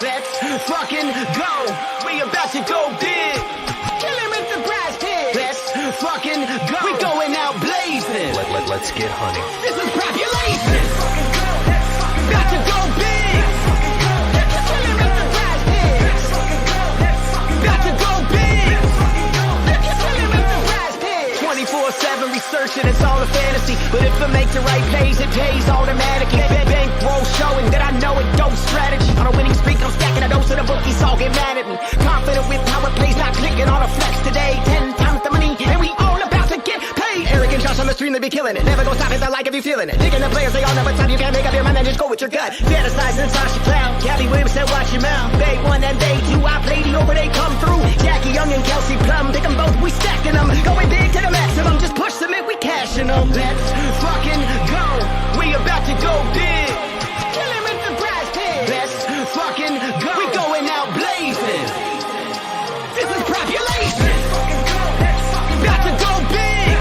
Let's fucking go. We about to go big. Kill him with the PrizePicks. Let's fucking go. We going out blazing. Let's get hunting. This is population. About to go big. Kill him with the PrizePicks. About to go big. Kill him with the PrizePicks. 24/7 researching, it's all a fantasy. But if I make the right plays, it pays automatically. Bankroll showing that I know it dope strategy. On a winning streak, I'm stacking a dose of the bookies, all get mad at me. Confident with how it plays, not clicking on a flex today. 10 times the money, and we all about to get paid. Eric and Josh on the stream, they be killing it. Never gonna stop it, I like if you feeling it. Picking the players, they all know what time you can't make up your mind, and just go with your gut. Fantasizing, Sasha Clown. Gabby Williams said, watch your mouth. They 1 and they 2, I played the over, they come through. Jackie Young and Kelsey Plum, pick them both, we stacking them. Going big to the maximum, just push them in, we cashing them. Let's fucking go. We about to go big. Kill him with the PrizePicks. Let's fucking go. We going out blazing. This is population. About to go big.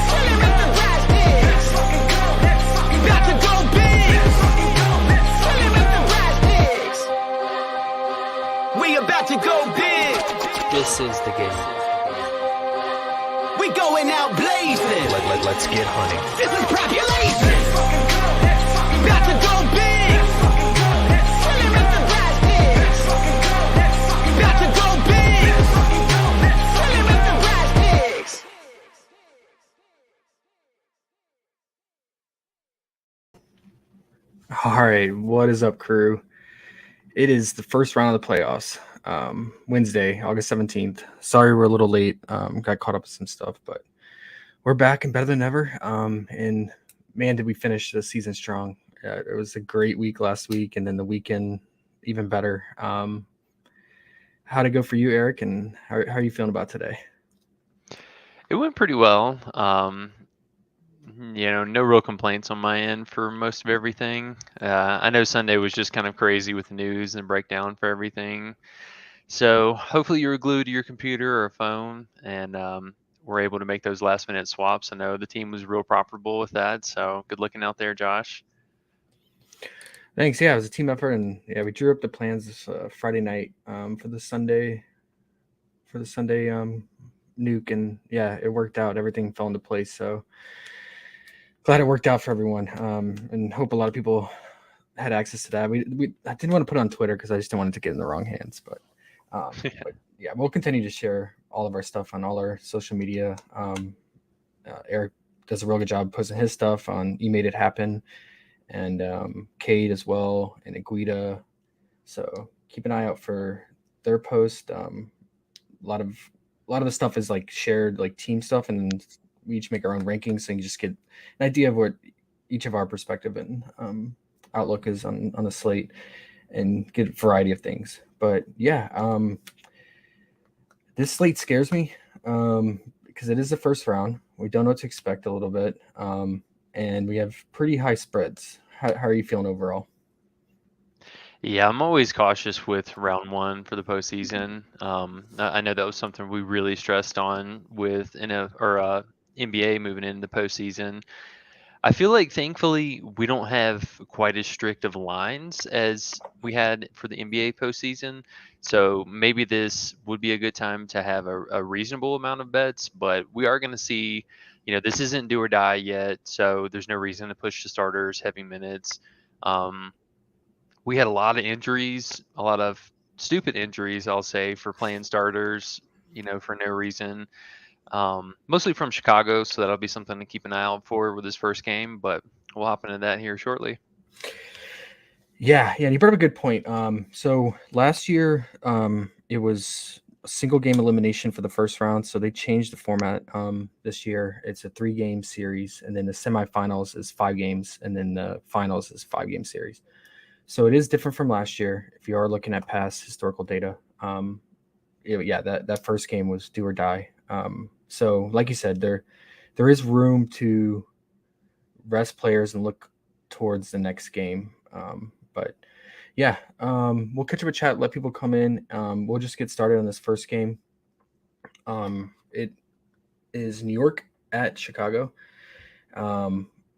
Kill him with the PrizePicks. About to go big. Kill him with the PrizePicks. We about to go big. This is the game. We going out blazing. Let's get hunting. This is population. About to go big. Kill him with the PrizePicks. About to go big. Kill him with the PrizePicks. All right, what is up, crew? It is the first round of the playoffs, Wednesday, August 17th. Sorry we're a little late. Got caught up with some stuff, but we're back and better than ever. And man, did we finish the season strong. It was a great week last week, and then the weekend even better. How'd it go for you, Eric, and how are you feeling about today? It went pretty well. No real complaints on my end for most of everything. I know Sunday was just kind of crazy with the news and breakdown for everything. So hopefully you were glued to your computer or phone and were able to make those last minute swaps. I know the team was real profitable with that. So good looking out there, Josh. Thanks. Yeah, it was a team effort, and yeah, we drew up the plans this Friday night for the Sunday nuke, and yeah, it worked out. Everything fell into place. So glad it worked out for everyone, and hope a lot of people had access to that. I didn't want to put it on Twitter because I just didn't want it to get in the wrong hands. But yeah, we'll continue to share all of our stuff on all our social media. Eric does a real good job posting his stuff on You Made It Happen, and Cade as well, and Aguida. So keep an eye out for their post. A lot of the stuff is like shared, like team stuff, and then we each make our own rankings, so you can just get an idea of what each of our perspective and outlook is on the slate, and get a variety of things. But yeah, this slate scares me because it is the first round. We don't know what to expect a little bit, and we have pretty high spreads. How are you feeling overall? Yeah, I'm always cautious with round one for the postseason. I know that was something we really stressed on with NBA moving into the postseason. I feel like thankfully we don't have quite as strict of lines as we had for the NBA postseason. So maybe this would be a good time to have a reasonable amount of bets, but we are going to see, this isn't do or die yet. So there's no reason to push the starters heavy minutes. We had a lot of injuries, a lot of stupid injuries, I'll say, for playing starters, for no reason. Mostly from Chicago, so that'll be something to keep an eye out for with his first game, but we'll hop into that here shortly. Yeah, and you brought up a good point. So last year, it was a single game elimination for the first round, so they changed the format this year. It's a 3-game series, and then the semifinals is 5 games, and then the finals is 5-game series. So it is different from last year. If you are looking at past historical data, that first game was do or die. So like you said, there is room to rest players and look towards the next game. But yeah, we'll catch up a chat, let people come in. We'll just get started on this first game. It is New York at Chicago.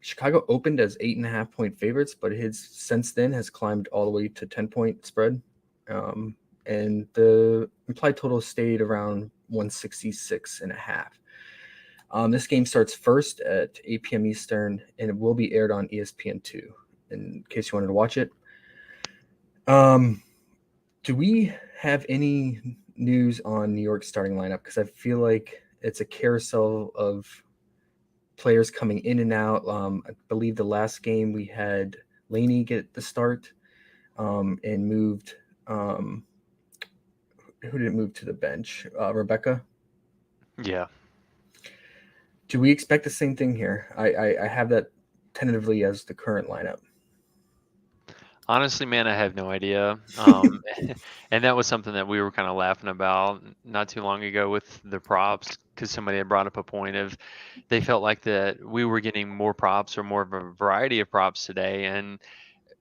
Chicago opened as 8.5-point favorites, but his since then has climbed all the way to 10-point spread. And the implied total stayed around 166.5. This game starts first at 8 p.m. Eastern, and it will be aired on ESPN2, in case you wanted to watch it. Do we have any news on New York's starting lineup? Because I feel like it's a carousel of players coming in and out. I believe the last game we had Laney get the start and moved. Who did it move to the bench? Rebecca? Yeah. Do we expect the same thing here? I have that tentatively as the current lineup. Honestly, man, I have no idea. And that was something that we were kind of laughing about not too long ago with the props, because somebody had brought up a point of they felt like that we were getting more props or more of a variety of props today. And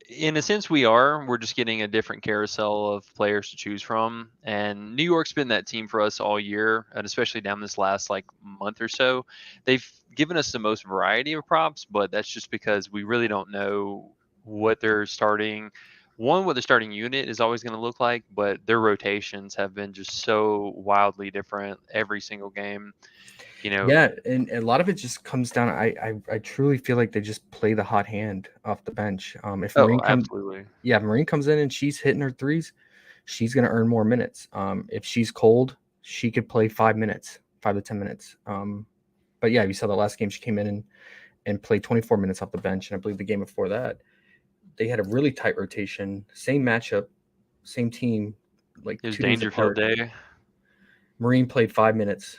in a sense, we are. We're just getting a different carousel of players to choose from. And New York's been that team for us all year, and especially down this last like month or so. They've given us the most variety of props, but that's just because we really don't know what their starting what the starting unit is always going to look like, but their rotations have been just so wildly different every single game. You know, Yeah, and a lot of it just comes down. I truly feel like they just play the hot hand off the bench. If oh, Marine comes, absolutely. yeah, if Marine comes in and she's hitting her threes, she's gonna earn more minutes. If she's cold, she could play 5 minutes, 5 to 10 minutes. But yeah, you saw the last game she came in and played 24 minutes off the bench, and I believe the game before that they had a really tight rotation, same matchup, same team, like It was 2 days Dangerfield apart. Day. Marine played 5 minutes.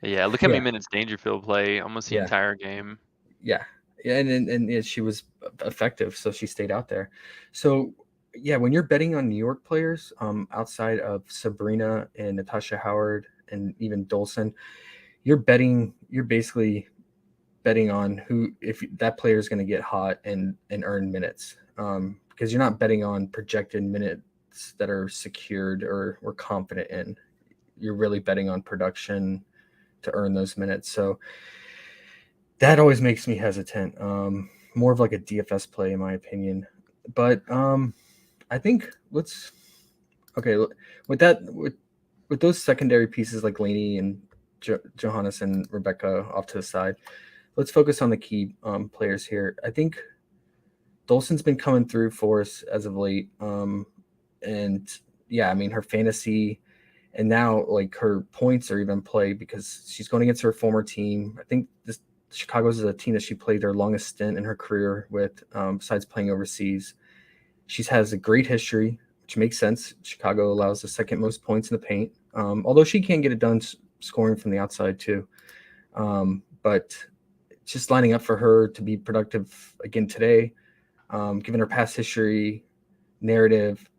Yeah, look how Yeah, many minutes Dangerfield play almost the yeah. entire game. Yeah, yeah, and yeah, she was effective, so she stayed out there. So yeah, when you're betting on New York players, outside of Sabrina and Natasha Howard and even Dolson, you're basically betting on who if that player is going to get hot and earn minutes, because you're not betting on projected minutes that are secured or we're confident in. You're really betting on production to earn those minutes. So that always makes me hesitant. More of like a DFS play, in my opinion. But I think let's okay with that with those secondary pieces like Laney and Johannes and Rebecca off to the side. Let's focus on the key players here. I think Dolson's been coming through for us as of late, and yeah, I mean her fantasy. And now, like her points are even play because she's going against her former team. I think this Chicago's is a team that she played their longest stint in her career with, besides playing overseas. She has a great history, which makes sense. Chicago allows the second most points in the paint, although she can get it done scoring from the outside too. But just lining up for her to be productive again today, given her past history, narrative,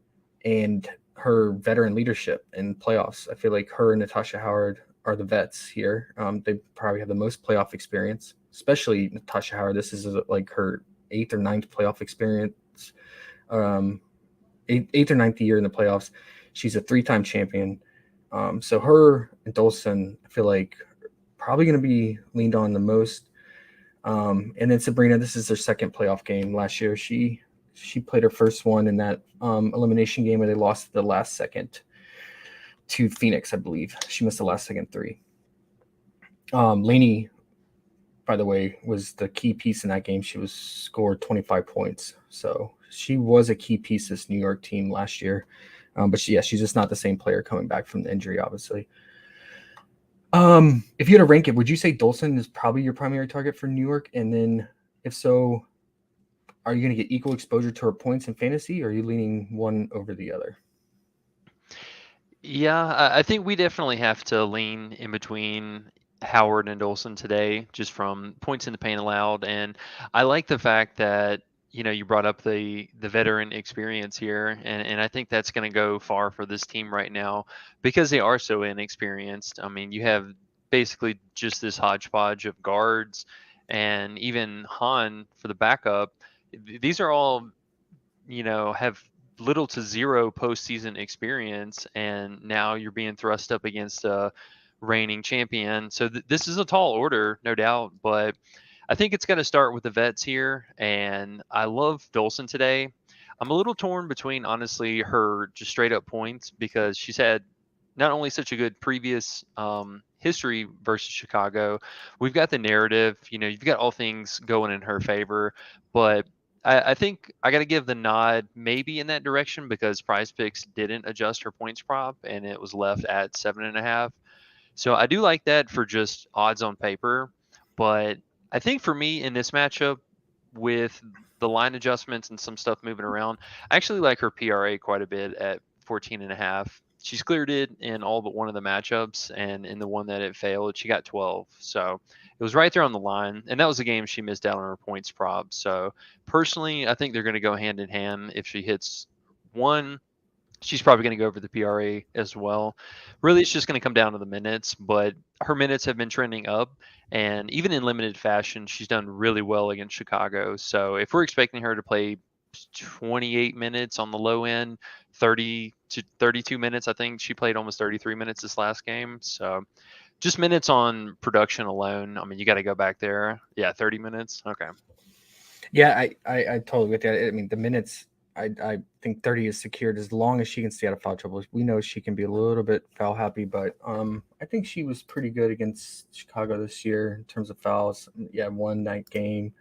and her veteran leadership in playoffs. I feel like her and Natasha Howard are the vets here. They probably have the most playoff experience, especially Natasha Howard. This is like her 8th or 9th playoff experience, eighth or ninth year in the playoffs. She's a 3-time champion. So her and Dolson, I feel like, probably going to be leaned on the most. And then Sabrina, this is their second playoff game. Last year, she played her first one in that elimination game where they lost the last second to Phoenix, I believe. She missed the last second three. Laney, by the way, was the key piece in that game. She scored 25 points. So she was a key piece this New York team last year. But she's just not the same player coming back from the injury, obviously. If you had to rank it, would you say Dolson is probably your primary target for New York? And then if so, are you going to get equal exposure to her points in fantasy, or are you leaning one over the other? Yeah, I think we definitely have to lean in between Howard and Olsen today, just from points in the paint allowed. And I like the fact that you brought up the veteran experience here, and I think that's going to go far for this team right now because they are so inexperienced. I mean, you have basically just this hodgepodge of guards, and even Han for the backup. These are all have little to zero postseason experience, and now you're being thrust up against a reigning champion. So this is a tall order, no doubt, but I think it's going to start with the vets here, and I love Dolson today. I'm a little torn between, honestly, her just straight up points because she's had not only such a good previous history versus Chicago, we've got the narrative. You've got all things going in her favor, but I think I got to give the nod maybe in that direction because PrizePicks didn't adjust her points prop and it was left at 7.5. So I do like that for just odds on paper, but I think for me in this matchup with the line adjustments and some stuff moving around, I actually like her PRA quite a bit at 14.5. She's cleared it in all but one of the matchups, and in the one that it failed, she got 12. So it was right there on the line, and that was a game she missed out on her points prop. So personally, I think they're going to go hand in hand. If she hits one, she's probably going to go over the PRA as well. Really, it's just going to come down to the minutes, but her minutes have been trending up. And even in limited fashion, she's done really well against Chicago. So if we're expecting her to play 28 minutes on the low end, 30 to 32 minutes, I think she played almost 33 minutes this last game. So just minutes on production alone. I mean, you got to go back there. Yeah, 30 minutes. Okay. Yeah, I totally get that. I mean, the minutes, I think 30 is secured as long as she can stay out of foul trouble. We know she can be a little bit foul happy, but I think she was pretty good against Chicago this year in terms of fouls. Yeah, one night game.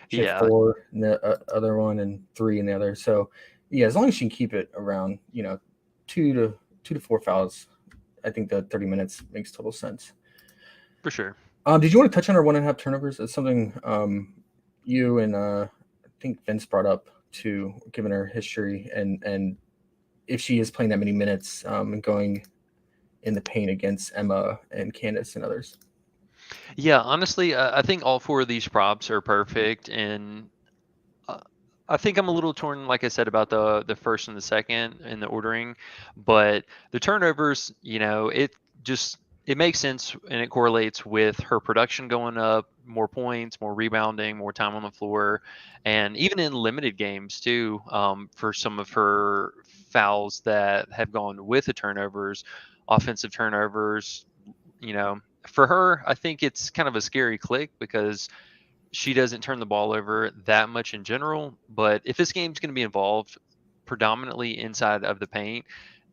She had Yeah. 4 in the other one and 3 in the other. So yeah, as long as she can keep it around, 2 to 4 fouls, I think the 30 minutes makes total sense. For sure. Did you want to touch on our 1.5 turnovers? It's something you and I think Vince brought up too, given her history and if she is playing that many minutes and going in the paint against Emma and Candace and others. Yeah, honestly, I think all 4 of these props are perfect, and uh, I think I'm a little torn, like I said, about the first and the second in the ordering, but the turnovers, it makes sense and it correlates with her production going up, more points, more rebounding, more time on the floor, and even in limited games too, for some of her fouls that have gone with the turnovers, offensive turnovers, for her, I think it's kind of a scary click because she doesn't turn the ball over that much in general. But if this game's going to be involved predominantly inside of the paint,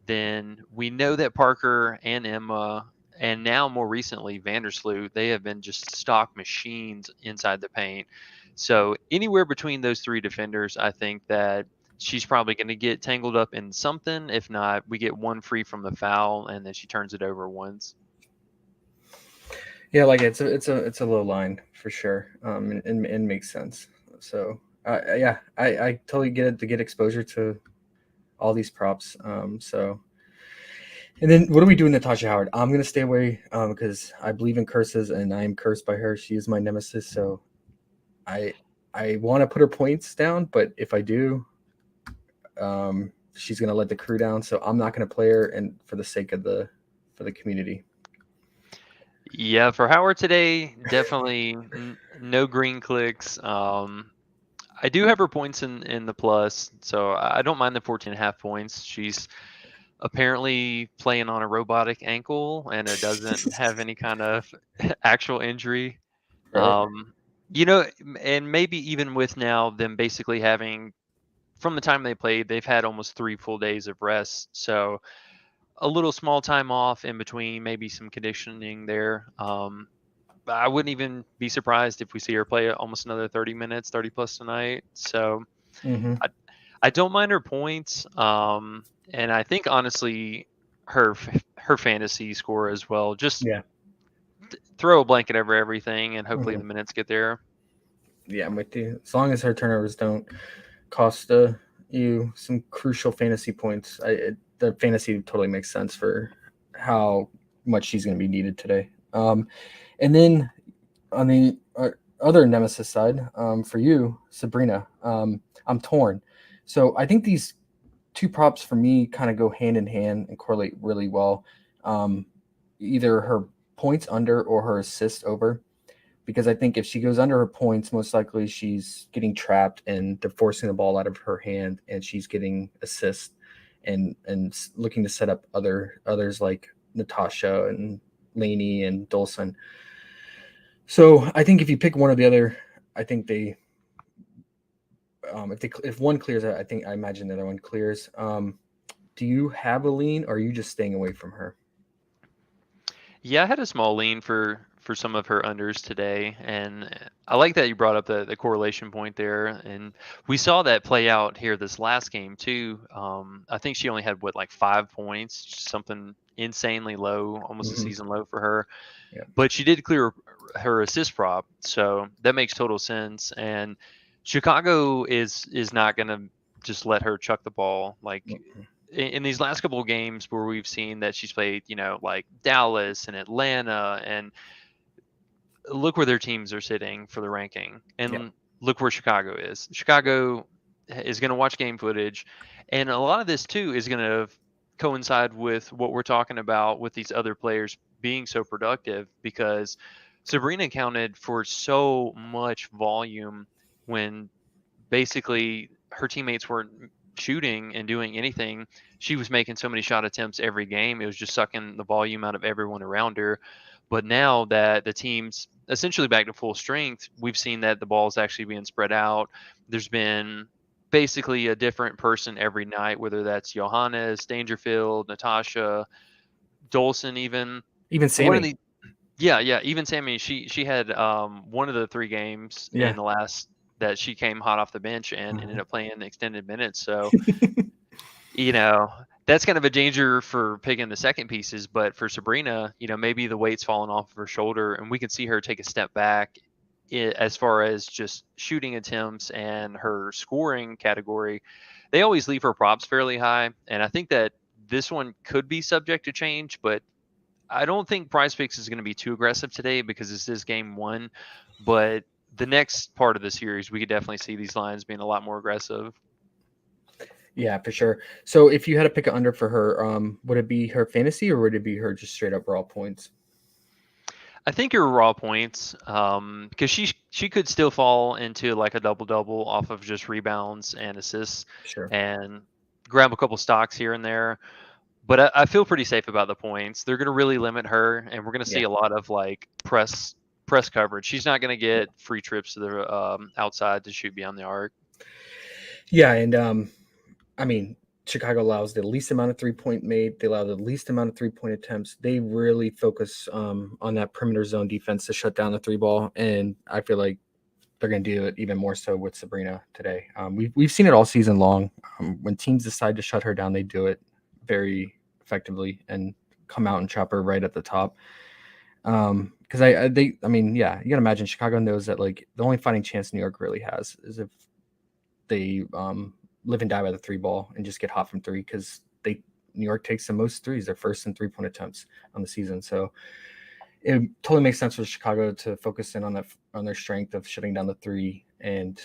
then we know that Parker and Emma, and now more recently Vandersloot, they have been just stock machines inside the paint. So anywhere between those 3 defenders, I think that she's probably going to get tangled up in something. If not, we get one free from the foul, and then she turns it over once. Yeah, like it's a low line for sure, and makes sense. So yeah, I totally get it to get exposure to all these props. So, and then what do we do with Natasha Howard? I'm gonna stay away because I believe in curses and I am cursed by her. She is my nemesis. So, I want to put her points down, but if I do, she's gonna let the crew down. So I'm not gonna play her, and for the sake of the community. Yeah, for Howard today, definitely no green clicks. I do have her points in the plus, so I don't mind the 14.5 points. She's apparently playing on a robotic ankle and it doesn't have any kind of actual injury. Right. And maybe even with now them basically having, from the time they played, they've had almost 3 full days of rest. So a little small time off in between, maybe some conditioning there. I wouldn't even be surprised if we see her play almost another 30 minutes, 30 plus tonight. So Mm-hmm. I don't mind her points. And I think honestly, her fantasy score as well. Just Yeah. throw a blanket over everything, and hopefully Mhm. the minutes get there. Yeah, I'm with you. As long as her turnovers don't cost you some crucial fantasy points, the fantasy totally makes sense for how much she's going to be needed today. And then on the other nemesis side, for you, Sabrina, I'm torn. So I think these 2 props for me kind of go hand in hand and correlate really well. Either her points under or her assist over. Because I think if she goes under her points, most likely she's getting trapped and they're forcing the ball out of her hand, and she's getting assists and looking to set up others like Natasha and Lainey and Dolson. So I think if you pick one or the other, I think they if one clears out, I imagine the other one clears. Do you have a lean, or are you just staying away from her? Yeah, I had a small lean for some of her unders today, and I like that you brought up the correlation point there, and we saw that play out here this last game too. I think she only had what, like 5 points, something insanely low, almost a Hmm. season low for her, Yeah. but she did clear her assist prop, so that makes total sense. And Chicago is not going to just let her chuck the ball. Like in these last couple of games where we've seen that she's played, like Dallas and Atlanta, and look where their teams are sitting for the ranking, Yeah. and look where Chicago is. Chicago is going to watch game footage, and a lot of this too is going to coincide with what we're talking about with these other players being so productive, because Sabrina counted for so much volume when basically her teammates weren't shooting and doing anything. She was making so many shot attempts every game. It was just sucking the volume out of everyone around her. But now that the team's essentially back to full strength, we've seen that the ball is actually being spread out. There's been basically a different person every night, whether that's Johannes, Dangerfield, Natasha, Dolson, even Even one of Sammy. the yeah, even Sammy, she had one of the 3 games in Yeah. the last that she came hot off the bench and ended Mhm. up playing extended minutes. So, you know, that's kind of a danger for picking the second pieces. But for Sabrina, maybe the weight's falling off of her shoulder, and we can see her take a step back as far as just shooting attempts and her scoring category. They always leave her props fairly high, and I think that this one could be subject to change, but I don't think PrizePicks is going to be too aggressive today because this is game one. But the next part of the series, we could definitely see these lines being a lot more aggressive. Yeah, for sure. So if you had to pick an under for her, would it be her fantasy or would it be her just straight up raw points? I think your raw points, because she could still fall into like a double double off of just rebounds and assists, Sure. and grab a couple stocks here and there. But I feel pretty safe about the points. They're going to really limit her, and we're going to see Yeah. a lot of like press coverage. She's not going to get free trips to the outside to shoot beyond the arc. Yeah, and I mean, Chicago allows the least amount of 3-point made. They allow the least amount of 3-point attempts. They really focus on that perimeter zone defense to shut down the three ball, and I feel like they're going to do it even more so with Sabrina today. We've seen it all season long. When teams decide to shut her down, they do it very effectively and come out and chop her right at the top. Because I mean, yeah, you got to imagine Chicago knows that like the only fighting chance New York really has is if they live and die by the three ball and just get hot from three because New York takes the most threes. They're first in 3-point attempts on the season, so it totally makes sense for Chicago to focus in on that on their strength of shutting down the three. And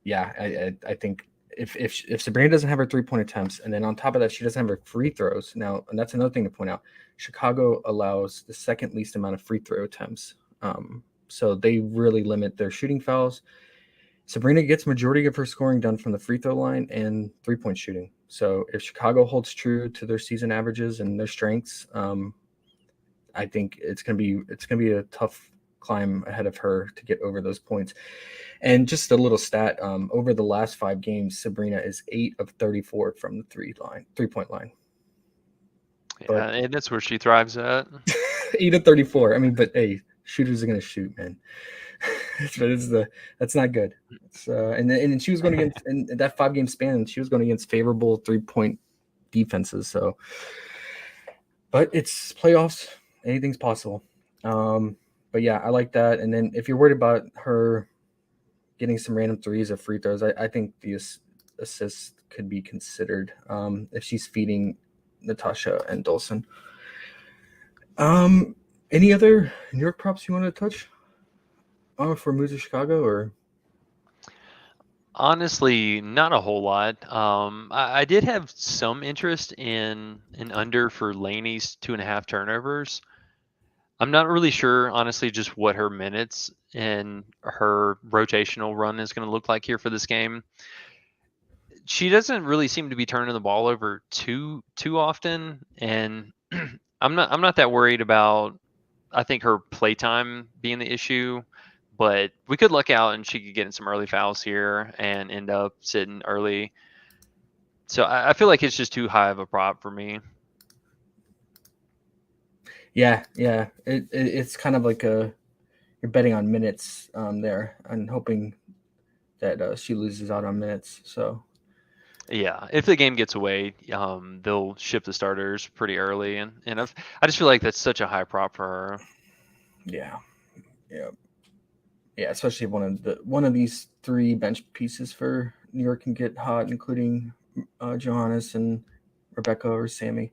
yeah, I think if Sabrina doesn't have her 3-point attempts, and then on top of that she doesn't have her free throws now, and that's another thing to point out. Chicago allows the second least amount of free throw attempts, so they really limit their shooting fouls. Sabrina gets majority of her scoring done from the free throw line and 3-point shooting. So if Chicago holds true to their season averages and their strengths, I think it's gonna be a tough climb ahead of her to get over those points. And just a little stat: over the last 5 games, Sabrina is 8 of 34 from the 3-point line. Yeah, But and that's where she thrives at. 8 of 34. I mean, but hey, shooters are gonna shoot, man. But that's not good. And she was going against in that 5 game span. She was going against favorable 3-point defenses. So, but it's playoffs. Anything's possible. But yeah, I like that. And then if you're worried about her getting some random threes or free throws, I think the assist could be considered if she's feeding Natasha and Dolson. Any other New York props you want to touch? For moves to Chicago or Honestly, not a whole lot. I did have some interest in an under for Laney's 2.5 turnovers. I'm not really sure, honestly, just what her minutes and her rotational run is going to look like here for this game. She doesn't really seem to be turning the ball over too often, and I'm not that worried about I think her playtime being the issue, but we could luck out and she could get in some early fouls here and end up sitting early. So I feel like it's just too high of a prop for me. Yeah. It's kind of like you're betting on minutes there and hoping that she loses out on minutes. So Yeah, if the game gets away, they'll ship the starters pretty early, and I just feel like that's such a high prop for her. yeah, yeah, yeah. Especially if one of these three bench pieces for New York can get hot, including Johannes and Rebecca or Sammy.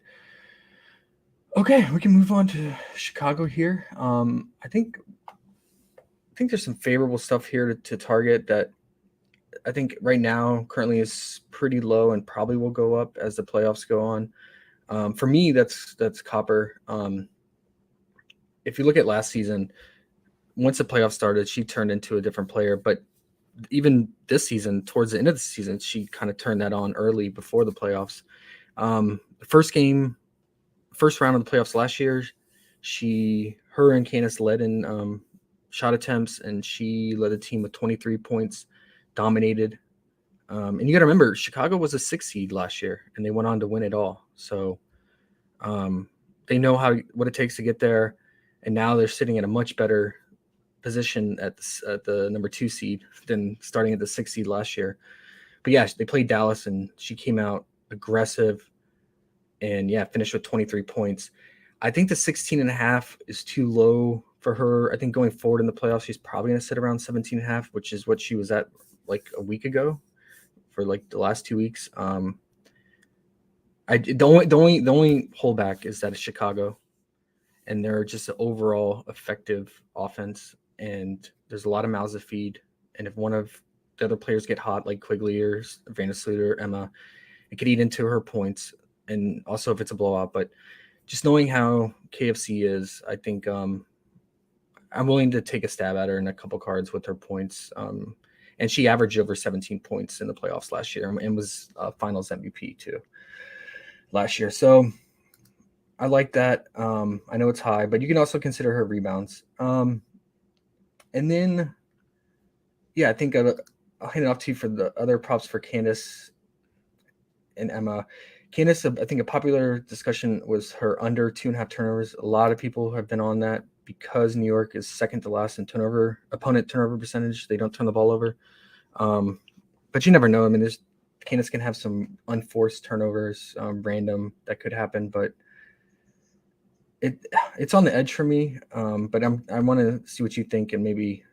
Okay, we can move on to Chicago here. I think there's some favorable stuff here to target that I think right now currently is pretty low and probably will go up as the playoffs go on. For me, that's Copper. If you look at last season, once the playoffs started, she turned into a different player. But even this season, towards the end of the season, she kind of turned that on early before the playoffs. The first round of the playoffs last year, her and Candace led in shot attempts, and she led the team with 23 points, dominated. And you got to remember, Chicago was a 6 seed last year, and they went on to win it all. So they know what it takes to get there, and now they're sitting in a much better position at the number 2 seed than starting at the 6 seed last year. But yeah, they played Dallas, and she came out aggressive, and finished with 23 points. I think the 16.5 is too low for her. I think going forward in the playoffs, she's probably going to sit around 17.5, which is what she was at like a week ago for like the last 2 weeks. The only holdback is that it's Chicago, and they're just an overall effective offense, and there's a lot of mouths to feed. And if one of the other players get hot, like Quigley or Vandersloot or Emma, it could eat into her points. And also if it's a blowout, but just knowing how KFC is, I think I'm willing to take a stab at her in a couple cards with her points. And she averaged over 17 points in the playoffs last year and was finals MVP too last year. So I like that. I know it's high, but you can also consider her rebounds. And then, I think I'll hand it off to you for the other props for Candace and Emma. Candace, I think a popular discussion was her under 2.5 turnovers. A lot of people have been on that because New York is second to last in opponent turnover percentage. They don't turn the ball over. But you never know. I mean, Candace can have some unforced turnovers, random, that could happen, but it's on the edge for me. But I want to see what you think and maybe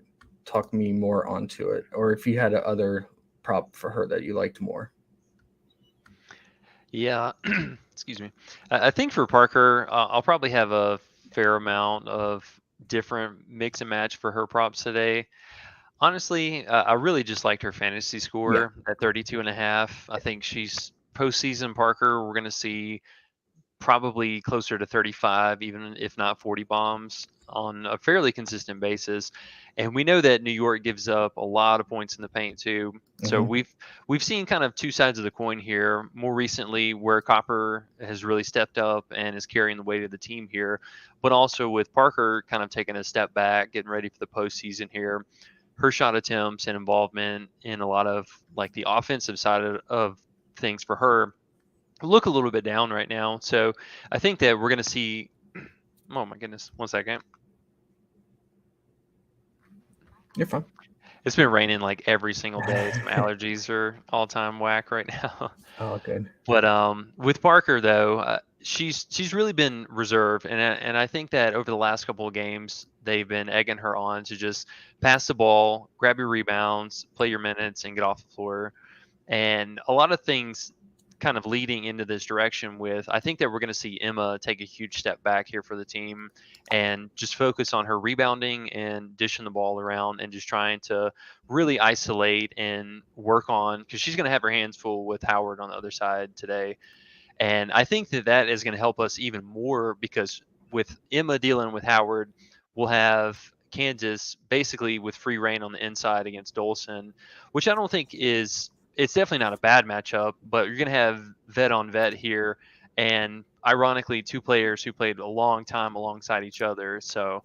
talk me more onto it, or if you had a other prop for her that you liked more. Yeah, excuse me. I think for Parker, I'll probably have a fair amount of different mix and match for her props today. Honestly, I really just liked her fantasy score at 32.5. I think she's postseason Parker. We're going to see probably closer to 35, even if not 40 bombs on a fairly consistent basis. And we know that New York gives up a lot of points in the paint too. So we've seen kind of two sides of the coin here more recently, where Copper has really stepped up and is carrying the weight of the team here, but also with Parker kind of taking a step back, getting ready for the postseason here. Her shot attempts and involvement in a lot of like the offensive side of things for her look a little bit down right now. So I think that we're going to see. Oh my goodness! 1 second. You're fine. It's been raining like every single day. Some allergies are all time whack right now. Oh, good. But with Parker though, she's really been reserved, and I think that over the last couple of games they've been egging her on to just pass the ball, grab your rebounds, play your minutes, and get off the floor. And a lot of things kind of leading into this direction with, I think that we're going to see Emma take a huge step back here for the team and just focus on her rebounding and dishing the ball around and just trying to really isolate and work on, because she's going to have her hands full with Howard on the other side today. And I think that is going to help us even more, because with Emma dealing with Howard, we'll have Kansas basically with free reign on the inside against Dolson, which I don't think it's definitely not a bad matchup, but you're going to have vet on vet here. And ironically, two players who played a long time alongside each other. So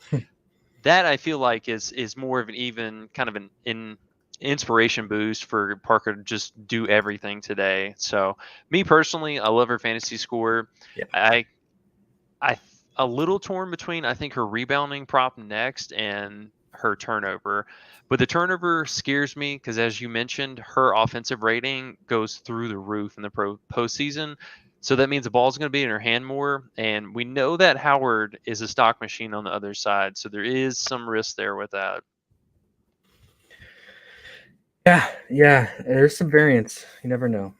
that I feel like is more of an even kind of an inspiration boost for Parker to just do everything today. So me personally, I love her fantasy score. Yeah. I a little torn between I think her rebounding prop next and her turnover. But the turnover scares me because, as you mentioned, her offensive rating goes through the roof in the postseason. So that means the ball's going to be in her hand more. And we know that Howard is a stock machine on the other side. So there is some risk there with that. Yeah. There's some variance. You never know.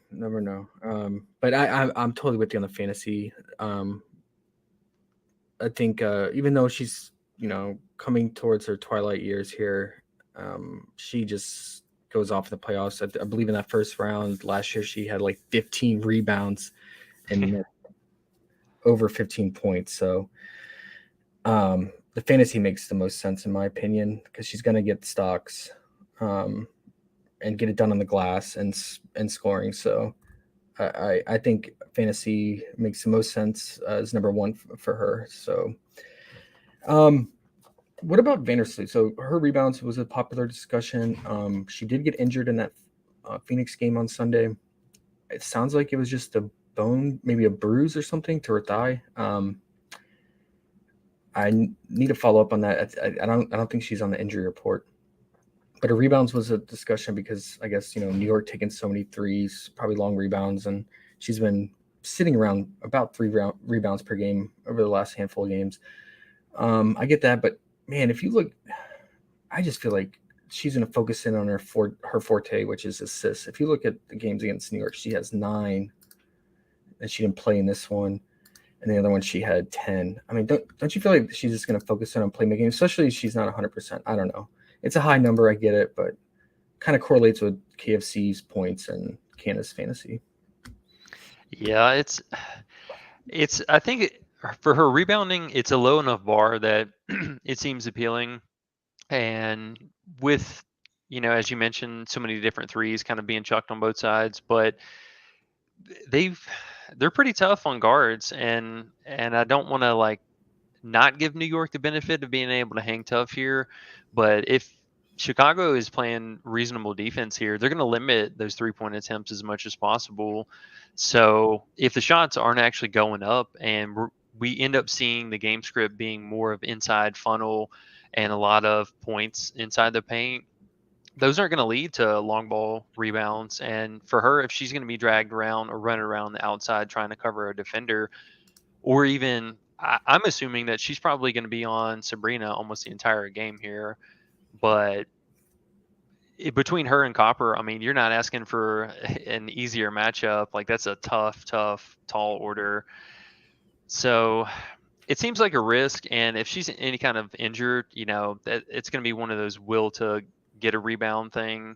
But I'm totally with you on the fantasy. I think even though she's coming towards her twilight years here, she just goes off in the playoffs. I believe in that first round last year she had like 15 rebounds and over 15 points. So the fantasy makes the most sense in my opinion because she's going to get stocks and get it done on the glass and scoring. So I think fantasy makes the most sense as number one for her. So, what about Vandersloot? So her rebounds was a popular discussion. She did get injured in that Phoenix game on Sunday. It sounds like it was just a bone, maybe a bruise or something to her thigh. I need to follow up on that. I don't think she's on the injury report. But her rebounds was a discussion because I guess New York taking so many threes, probably long rebounds, and she's been sitting around about 3 rebounds per game over the last handful of games. I get that, but man, if you look, I just feel like she's going to focus in on her forte, which is assists. If you look at the games against New York, she has 9, and she didn't play in this one, and the other one she had 10. I mean, don't you feel like she's just going to focus in on playmaking, especially if she's not 100%? I don't know. It's a high number, I get it, but kind of correlates with KFC's points and Canada's fantasy. Yeah, it's I think for her rebounding, it's a low enough bar that it seems appealing. And with, as you mentioned, so many different threes kind of being chucked on both sides, but they're pretty tough on guards, and I don't want to like not give New York the benefit of being able to hang tough here, but if Chicago is playing reasonable defense here, they're going to limit those 3-point attempts as much as possible. So if the shots aren't actually going up and we end up seeing the game script being more of inside funnel and a lot of points inside the paint, those aren't going to lead to long ball rebounds. And for her, if she's going to be dragged around or running around the outside trying to cover a defender, or even I'm assuming that she's probably going to be on Sabrina almost the entire game here. But between her and Copper, I mean, you're not asking for an easier matchup. Like, that's a tough, tall order. So it seems like a risk. And if she's any kind of injured, it's going to be one of those will to get a rebound thing.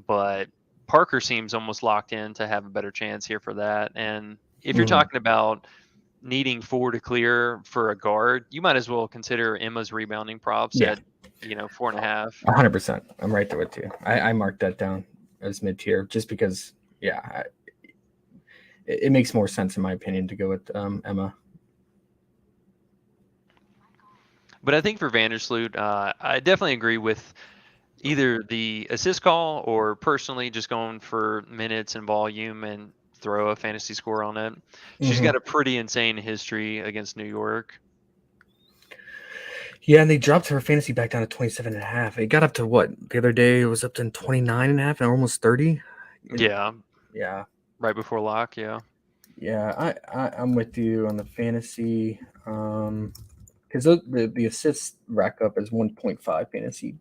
But Parker seems almost locked in to have a better chance here for that. And if you're talking about needing 4 to clear for a guard, you might as well consider Emma's rebounding props at 4.5. 100%. I'm right there with you. I marked that down as mid-tier just because, it makes more sense in my opinion to go with Emma. But I think for Vandersloot, I definitely agree with either the assist call or personally just going for minutes and volume and throw a fantasy score on it. She's got a pretty insane history against New York. Yeah, and they dropped her fantasy back down to 27.5. It got up to what? The other day it was up to 29.5 and almost 30. Yeah. Yeah. Right before lock, yeah. Yeah, I'm with you on the fantasy. Because the assists rack up as 1.5 fantasy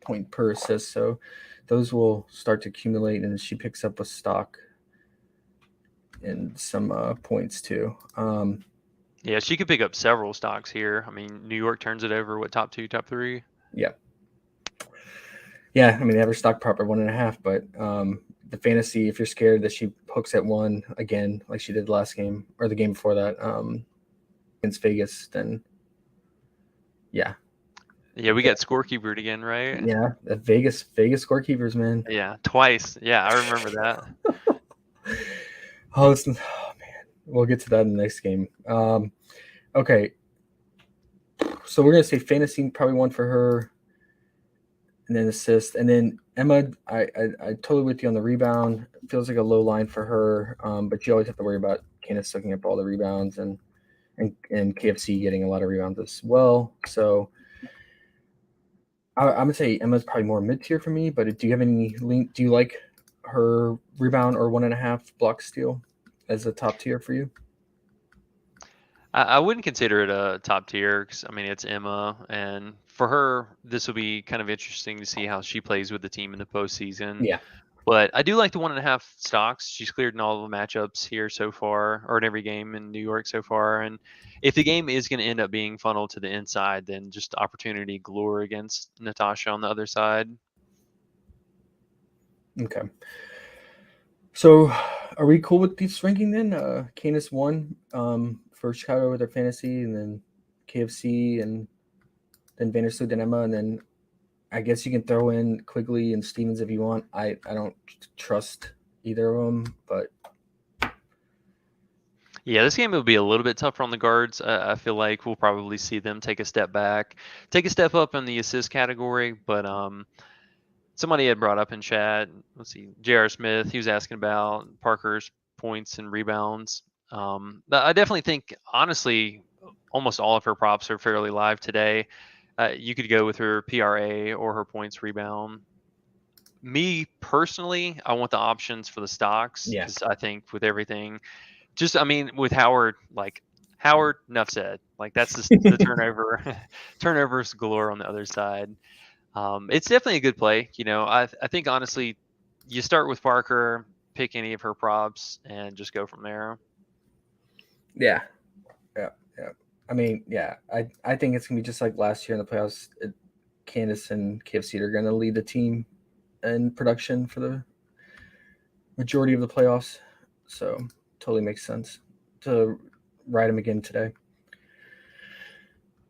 point per assist. So those will start to accumulate, and she picks up a stock and some points too. Yeah, she could pick up several stocks here. I mean, New York turns it over, top 2, top 3? Yeah. Yeah, I mean, they have her stock prop at 1.5, but the fantasy, if you're scared that she hooks at 1 again, like she did last game or the game before that against Vegas, then yeah. Yeah, we got scorekeepered again, right? Yeah, the Vegas scorekeepers, man. Yeah, twice. Yeah, I remember that. Oh man, We'll get to that in the next game. Okay. So we're gonna say fantasy probably one for her, and then assist, and then Emma. I totally with you on the rebound. It feels like a low line for her, but you always have to worry about Candace soaking up all the rebounds and KFC getting a lot of rebounds as well. So I'm gonna say Emma's probably more mid tier for me. But do you have any link? Do you like her rebound or 1.5 block steal as a top tier for you? I wouldn't consider it a top tier because I mean it's Emma, and for her this will be kind of interesting to see how she plays with the team in the postseason. Yeah. But I do like the 1.5 stocks. She's cleared in all the matchups here so far, or in every game in New York so far. And if the game is going to end up being funneled to the inside, then just opportunity galore against Natasha on the other side. Okay. So, are we cool with this ranking then? Candace 1 for Chicago with their fantasy, and then KFC, and then Vandersloot and Emma, and then I guess you can throw in Quigley and Stevens if you want. I don't trust either of them, but Yeah, this game will be a little bit tougher on the guards. I feel like we'll probably see them take a step back, take a step up in the assist category. But somebody had brought up in chat, let's see, J.R. Smith, he was asking about Parker's points and rebounds. I definitely think, honestly, almost all of her props are fairly live today. You could go with her PRA or her points rebound. Me personally, I want the options for the stocks Yeah. because I think with everything, just I mean with Howard, like Howard, enough said. Like that's the turnover, turnovers galore on the other side. It's definitely a good play. You know, I think honestly, you start with Parker, pick any of her props, and just go from there. yeah. I mean, yeah, I think it's gonna be just like last year in the playoffs. Candace and KFC are gonna lead the team in production for the majority of the playoffs, so totally makes sense to ride them again today.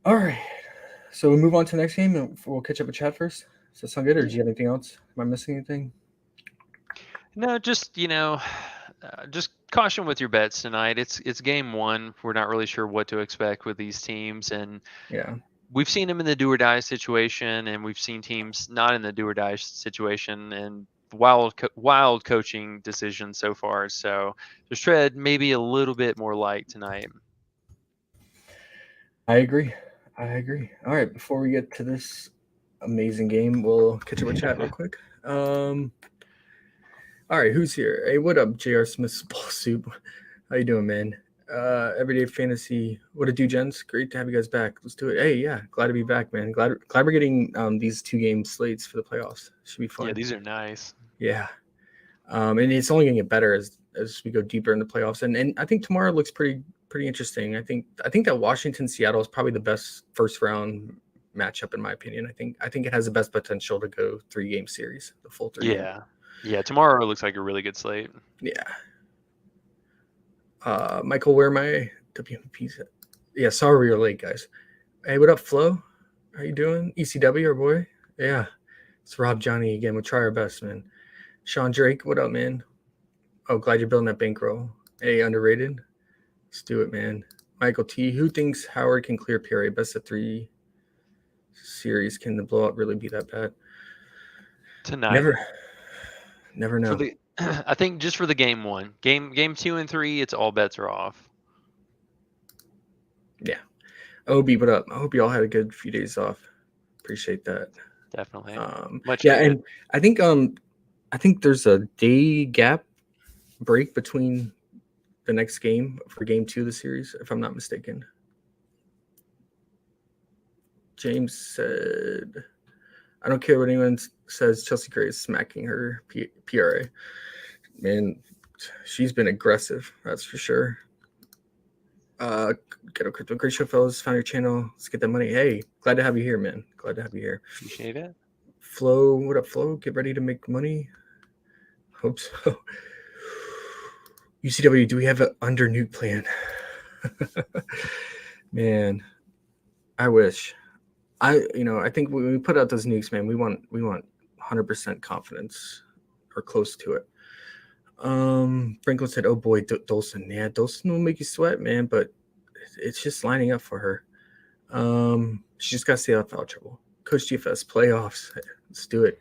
All right, so we move on to the next game, and we'll catch up with chat first. Does that sound good, or do you have anything else? Am I missing anything? No, just just caution with your bets tonight. It's game one. We're not really sure what to expect with these teams, and Yeah, we've seen them in the do or die situation, and we've seen teams not in the do or die situation, and wild coaching decisions so far. So just tread maybe a little bit more light tonight. I agree. All right, before we get to this amazing game, we'll catch up with chat real quick. All right, who's here? Hey, what up, J.R. Smith's ball soup? How you doing, man? Everyday fantasy. What a do, gents? Great to have you guys back. Let's do it. Hey, yeah, glad to be back, man. Glad we're getting these 2-game slates for the playoffs. Should be fun. Yeah, these are nice. Yeah. And it's only gonna get better as we go deeper in the playoffs. And I think tomorrow looks pretty interesting. I think that Washington Seattle is probably the best first round matchup in my opinion. I think it has the best potential to go 3-game series, the full 3. Yeah. Tomorrow looks like a really good slate. Yeah. Michael, where are my WMPs at? Yeah, sorry we were late, guys. Hey, what up, Flo? How you doing? ECW, our boy. Yeah, it's Rob Johnny again. We'll try our best, man. Sean Drake, what up, man? Oh, glad you're building that bankroll. Hey, underrated. Let's do it, man. Michael T, who thinks Howard can clear PRA? Best of 3 series. Can the blowout really be that bad? Tonight. Never know. I think just for the game one, game 2 and 3, it's all bets are off. Yeah. Obi, what up? I hope you all had a good few days off. Appreciate that. Definitely. Much needed. And I think there's a day gap break between the next game for game 2 of the series, if I'm not mistaken. James said, I don't care what anyone says, Chelsea Gray is smacking her PRA. Man, she's been aggressive, that's for sure. Ghetto Crypto, great show, fellas. Found your channel. Let's get that money. Hey, glad to have you here, man. Glad to have you here. Appreciate it. Flo, what up, Flo? Get ready to make money. Hope so. UCW, do we have an under nuke plan? Man, I wish. I think when we put out those nukes, man, we want 100% confidence or close to it. Franklin said, "Oh boy, Dolson. Yeah, Dolson will make you sweat, man, but it's just lining up for her. She just got to stay out of foul trouble. Coach GFS playoffs. Let's do it.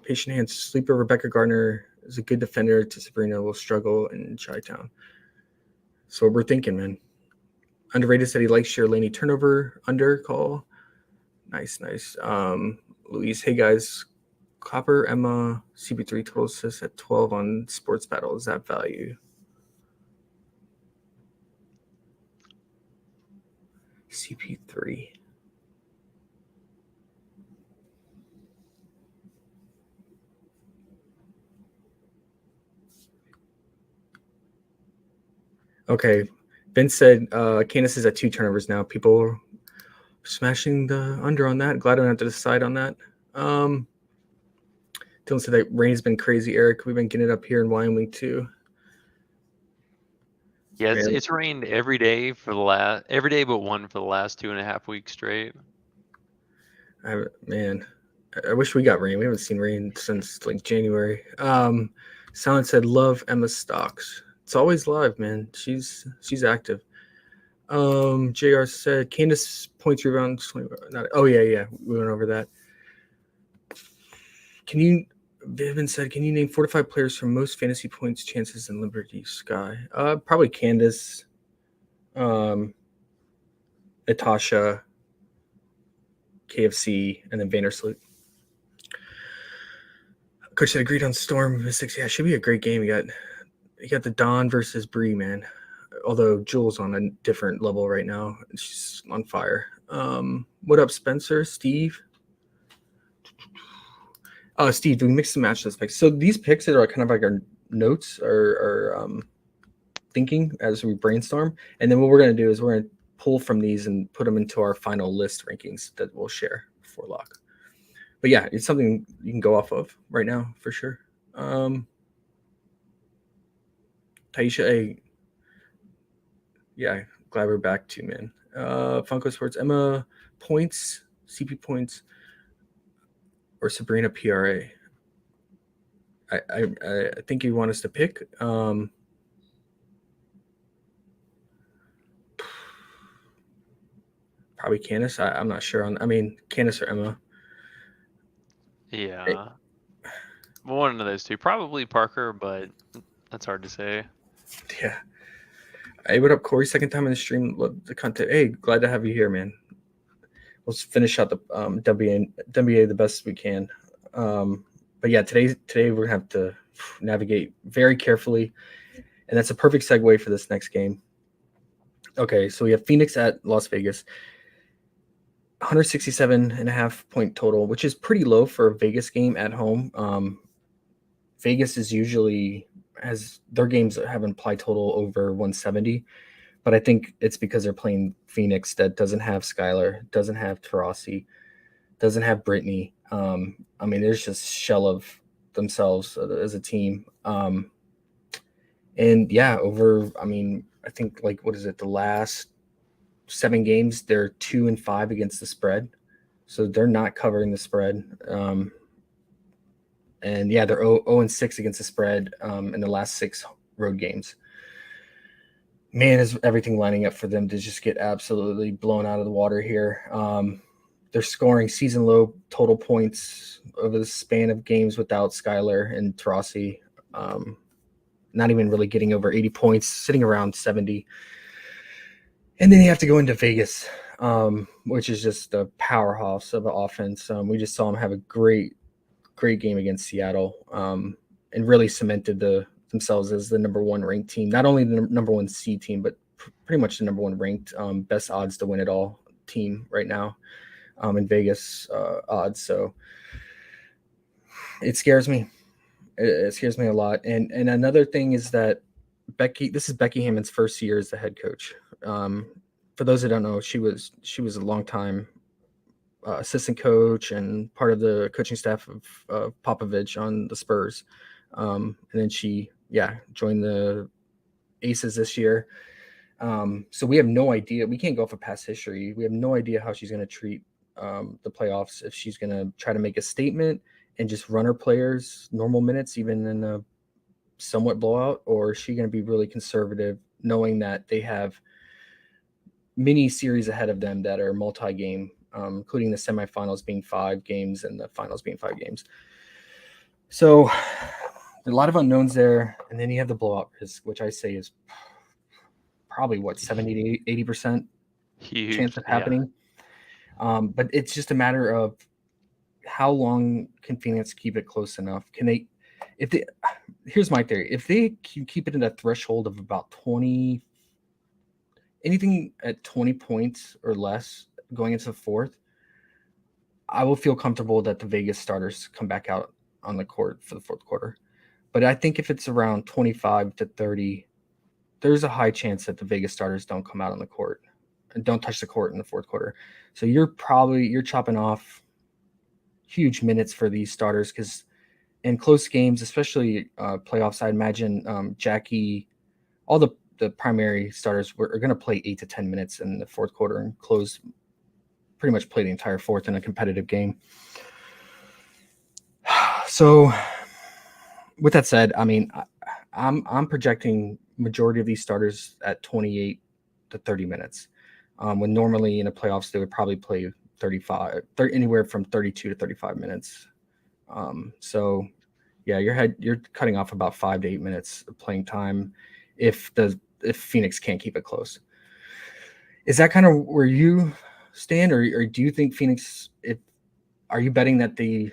Patient hands. Sleeper Rebecca Gardner is a good defender. To Sabrina will struggle in Chi-Town. So what we're thinking, man. Underrated said he likes your Laney turnover under call. Nice. Louise, hey guys. Copper, Emma, CP3 total assists at 12 on Sports Battle. Is that value? CP3. Okay. Vince said Candace is at 2 turnovers now. People smashing the under on that. Glad I don't have to decide on that. Dylan said that rain's been crazy, Eric. We've been getting it up here in Wyoming too. Yeah, Man. it's rained every day but one for the last 2.5 weeks straight. I wish we got rain. We haven't seen rain since like January. Silent said, love Emma Stocks. It's always live, man. She's active. JR said Candace points, rebounds. Oh yeah, we went over that. Vivian said, can you name 4 to 5 players from most fantasy points, chances, and Liberty Sky? Probably Candace, Natasha, KFC, and then Vandersloot. Coach said agreed on Storm Mystics. Yeah, it should be a great game. You got the Dawn versus Bree, man. Although Jules on a different level right now. She's on fire. What up, Spencer? Steve? Steve, do we mix and match those picks? So these picks are kind of like our notes or thinking as we brainstorm. And then what we're going to do is we're going to pull from these and put them into our final list rankings that we'll share before lock. But yeah, it's something you can go off of right now for sure. Taisha, hey, yeah, glad we're back too, man. Funko Sports, Emma points, CP points, or Sabrina PRA. I think you want us to pick. Probably Candace. I'm not sure on. Candace or Emma. Yeah. Hey. One of those two. Probably Parker, but that's hard to say. Yeah. Hey, what up, Corey? Second time in the stream. Love the content. Hey, glad to have you here, man. Let's finish out the WNBA the best we can. But yeah, today we're gonna have to navigate very carefully, and that's a perfect segue for this next game. Okay, so we have Phoenix at Las Vegas. 167.5 point total, which is pretty low for a Vegas game at home. Vegas is usually their games have an implied total over 170, but I think it's because they're playing Phoenix that doesn't have Skylar, doesn't have Taurasi, doesn't have Brittany. There's just shell of themselves as a team. And yeah, I think what is it? The last 7 games, they're 2-5 against the spread. So they're not covering the spread. And yeah, they're 0-6 against the spread in the last 6 road games. Man, is everything lining up for them to just get absolutely blown out of the water here. They're scoring season low total points over the span of games without Skylar and Taurasi. Not even really getting over 80 points, sitting around 70. And then you have to go into Vegas, which is just a powerhouse of an offense. We just saw them have a great game against Seattle, and really cemented themselves as the number 1 ranked team. Not only the number 1 seed team, but pretty much the number 1 ranked, best odds to win it all team right now in Vegas odds. So it scares me. It scares me a lot. And another thing is that this is Becky Hammond's first year as the head coach. For those that don't know, she was a long time assistant coach and part of the coaching staff of Popovich on the Spurs. And then she joined the Aces this year. So we have no idea. We can't go off of past history. We have no idea how she's going to treat the playoffs, if she's going to try to make a statement and just run her players normal minutes, even in a somewhat blowout, or is she going to be really conservative, knowing that they have mini series ahead of them that are multi-game, including the semifinals being 5 games and the finals being 5 games. So a lot of unknowns there, and then you have the blowout risk, which I say is probably 70 to 80% Huge. chance of Yeah. happening. But it's just a matter of how long can Phoenix keep it close enough? Here's my theory. If they can keep it in a threshold of about 20, anything at 20 points or less going into the fourth, I will feel comfortable that the Vegas starters come back out on the court for the fourth quarter. But I think if it's around 25 to 30, there's a high chance that the Vegas starters don't come out on the court and don't touch the court in the fourth quarter. So you're chopping off huge minutes for these starters, because in close games, especially playoffs, I imagine Jackie, all the primary starters are going to play 8 to 10 minutes in the fourth quarter and pretty much play the entire fourth in a competitive game. So with that said, I mean, I'm projecting majority of these starters at 28 to 30 minutes. When normally in the playoffs, they would probably play 35, anywhere from 32 to 35 minutes. So yeah, you're cutting off about 5 to 8 minutes of playing time if Phoenix can't keep it close. Is that kind of where you stand, or do you think Phoenix, are you betting that they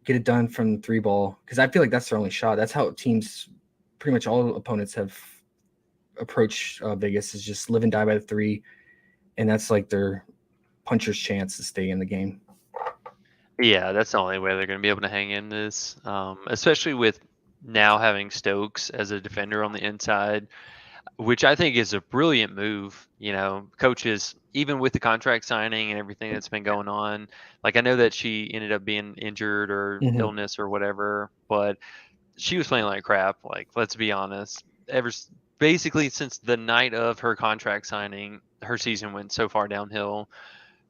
get it done from 3 ball? Because I feel like that's their only shot. That's how teams, pretty much all opponents, have approached Vegas, is just live and die by the 3, and that's like their puncher's chance to stay in the game. Yeah, that's the only way they're going to be able to hang in this, especially with now having Stokes as a defender on the inside, which I think is a brilliant move. Coaches, even with the contract signing and everything that's been going on, like I know that she ended up being injured or illness or whatever, but she was playing like crap. Like, let's be honest, basically since the night of her contract signing, her season went so far downhill.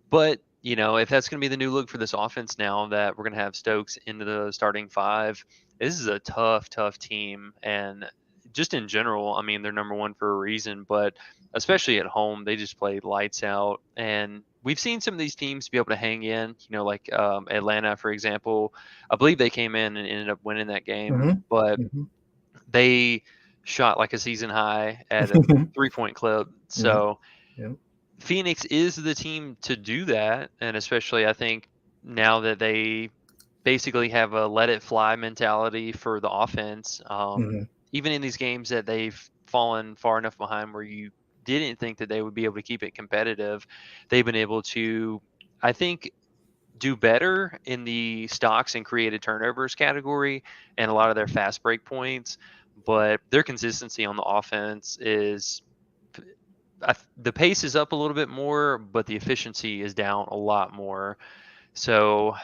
But if that's going to be the new look for this offense now that we're going to have Stokes into the starting 5, this is a tough team. And just in general, I mean, they're number 1 for a reason, but especially at home, they just play lights out. And we've seen some of these teams be able to hang in, like Atlanta, for example. I believe they came in and ended up winning that game, but they shot like a season high at a 3-point clip. So Phoenix is the team to do that. And especially, I think now that they basically have a let it fly mentality for the offense, even in these games that they've fallen far enough behind where you didn't think that they would be able to keep it competitive, they've been able to, I think, do better in the stocks and created turnovers category and a lot of their fast break points. But their consistency on the offense is, the pace is up a little bit more, but the efficiency is down a lot more. So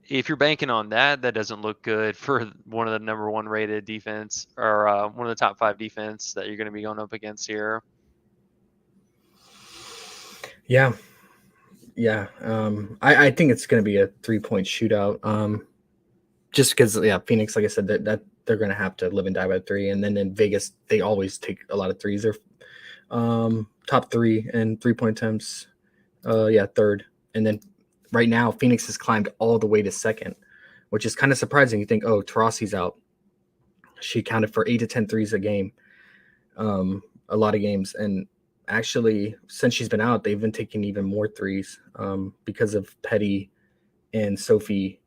if you're banking on that, that doesn't look good for one of the number 1 rated defense, or one of the top 5 defense that you're going to be going up against here. Yeah. I think it's going to be a 3-point shootout. Just because, Phoenix, like I said, that they're going to have to live and die by 3, and then in Vegas, they always take a lot of threes. They're top 3 and 3-point attempts. 3rd, and then right now Phoenix has climbed all the way to 2nd, which is kind of surprising. You think, oh, Tarasi's out. She accounted for 8 to 10 threes a game, a lot of games, and actually since she's been out, they've been taking even more threes because of Petty and Sophie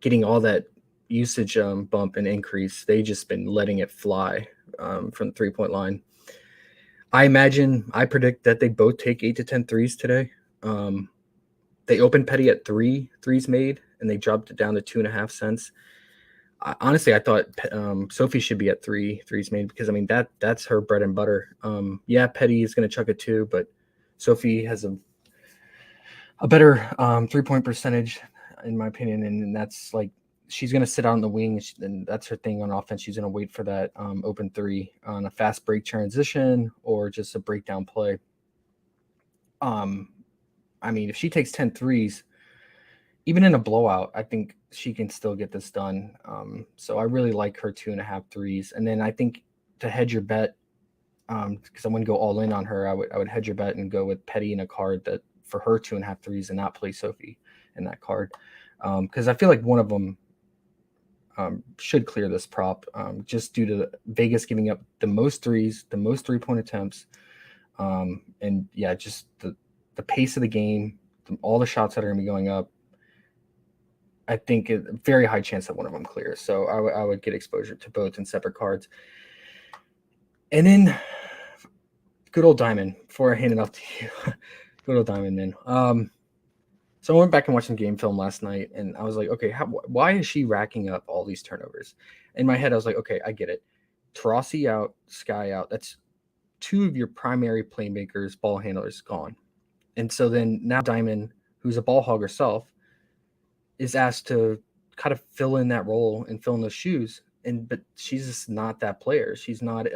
getting all that usage bump and increase. They just been letting it fly from the 3-point line. I predict that they both take 8 to 10 threes today. They opened Petty at 3 threes made, and they dropped it down to 2.5 cents. Honestly, I thought Sophie should be at 3 threes made, because I mean that's her bread and butter. Petty is going to chuck it too, but Sophie has a better 3-point percentage, in my opinion, and that's like, she's going to sit out on the wing, and that's her thing on offense. She's going to wait for that open 3 on a fast break transition or just a breakdown play. I mean, if she takes 10 threes, even in a blowout, I think she can still get this done. So I really like her 2.5 threes. And then I think to hedge your bet, because I wouldn't go all in on her, I would hedge your bet and go with Petty in a card that for her 2.5 threes and not play Sophie in that card. Because I feel like one of them should clear this prop just due to Vegas giving up the most threes, the most 3-point attempts. And yeah, just the pace of the game, all the shots that are going to be going up. I think a very high chance that one of them clears. So I would get exposure to both in separate cards. And then good old Diamond, before I hand it off to you. Good old Diamond, man. So I went back and watched some game film last night, and I was like, okay, why is she racking up all these turnovers? In my head, I was like, okay, I get it. Taurasi out, Sky out. That's two of your primary playmakers, ball handlers gone. And so then now Diamond, who's a ball hog herself, is asked to kind of fill in that role and fill in those shoes. But she's just not that player. She's not a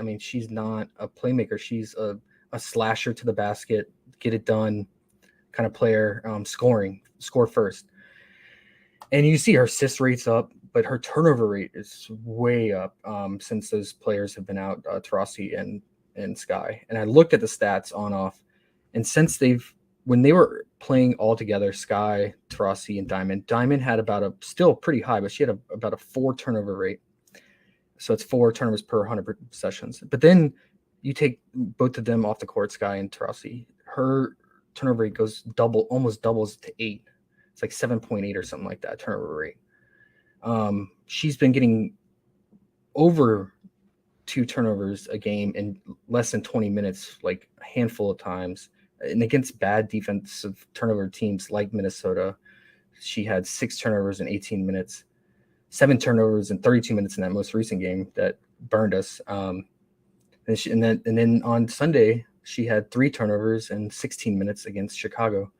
playmaker. She's a slasher to the basket, get it done kind of player, score first. And you see her assist rate's up, but her turnover rate is way up since those players have been out, Taurasi and Sky. And I looked at the stats on off, and since when they were playing all together, Sky, Taurasi, and Diamond had about still pretty high, but she had about a 4 turnover rate. So it's 4 turnovers per 100 possessions. But then you take both of them off the court, Sky and Taurasi, her turnover rate almost doubles to 8. It's like 7.8 or something like that turnover rate. She's been getting over 2 turnovers a game in less than 20 minutes, like a handful of times. And against bad defensive turnover teams like Minnesota, she had 6 turnovers in 18 minutes, 7 turnovers in 32 minutes in that most recent game that burned us. And then on Sunday, she had 3 turnovers in 16 minutes against Chicago.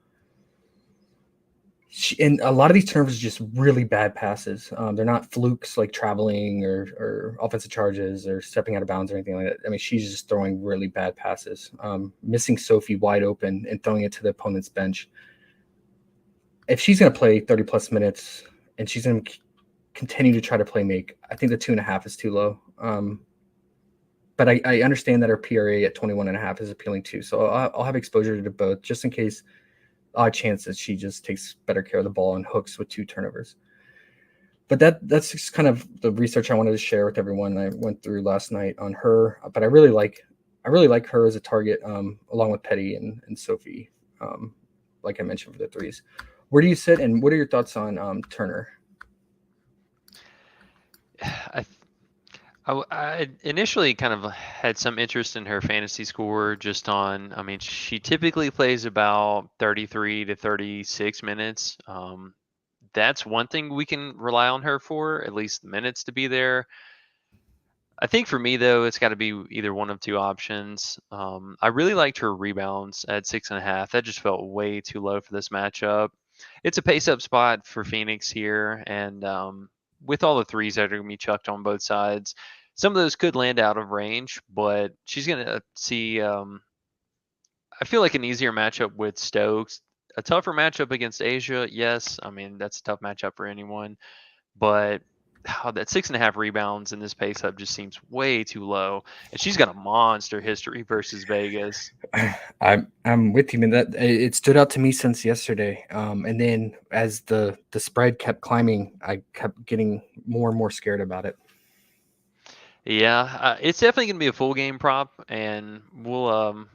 And a lot of these turnovers are just really bad passes. They're not flukes like traveling or offensive charges or stepping out of bounds or anything like that. I mean, she's just throwing really bad passes, missing Sophie wide open and throwing it to the opponent's bench. If she's going to play 30-plus minutes and she's going to continue to try to play make, I think the 2.5 is too low. But I understand that her PRA at 21.5 is appealing too. So I'll have exposure to both just in case. Odd chance that she just takes better care of the ball and hooks with 2 turnovers. But that's just kind of the research I wanted to share with everyone. I went through last night on her, but I really like her as a target, along with Petty and Sophie, like I mentioned for the threes. Where do you sit, and what are your thoughts on Turner? I initially kind of had some interest in her fantasy score just on, I mean, she typically plays about 33 to 36 minutes. That's one thing we can rely on her for, at least the minutes to be there. I think for me, though, it's got to be either one of 2 options. I really liked her rebounds at 6.5. That just felt way too low for this matchup. It's a pace-up spot for Phoenix here, and with all the threes that are going to be chucked on both sides, some of those could land out of range, but she's going to see, I feel like an easier matchup with Stokes. A tougher matchup against Asia, yes. I mean, that's a tough matchup for anyone, but that 6.5 rebounds in this pace up just seems way too low. And she's got a monster history versus Vegas. I'm with you, man. That it stood out to me since yesterday. And then as the spread kept climbing, I kept getting more and more scared about it. Yeah, it's definitely going to be a full game prop, and we'll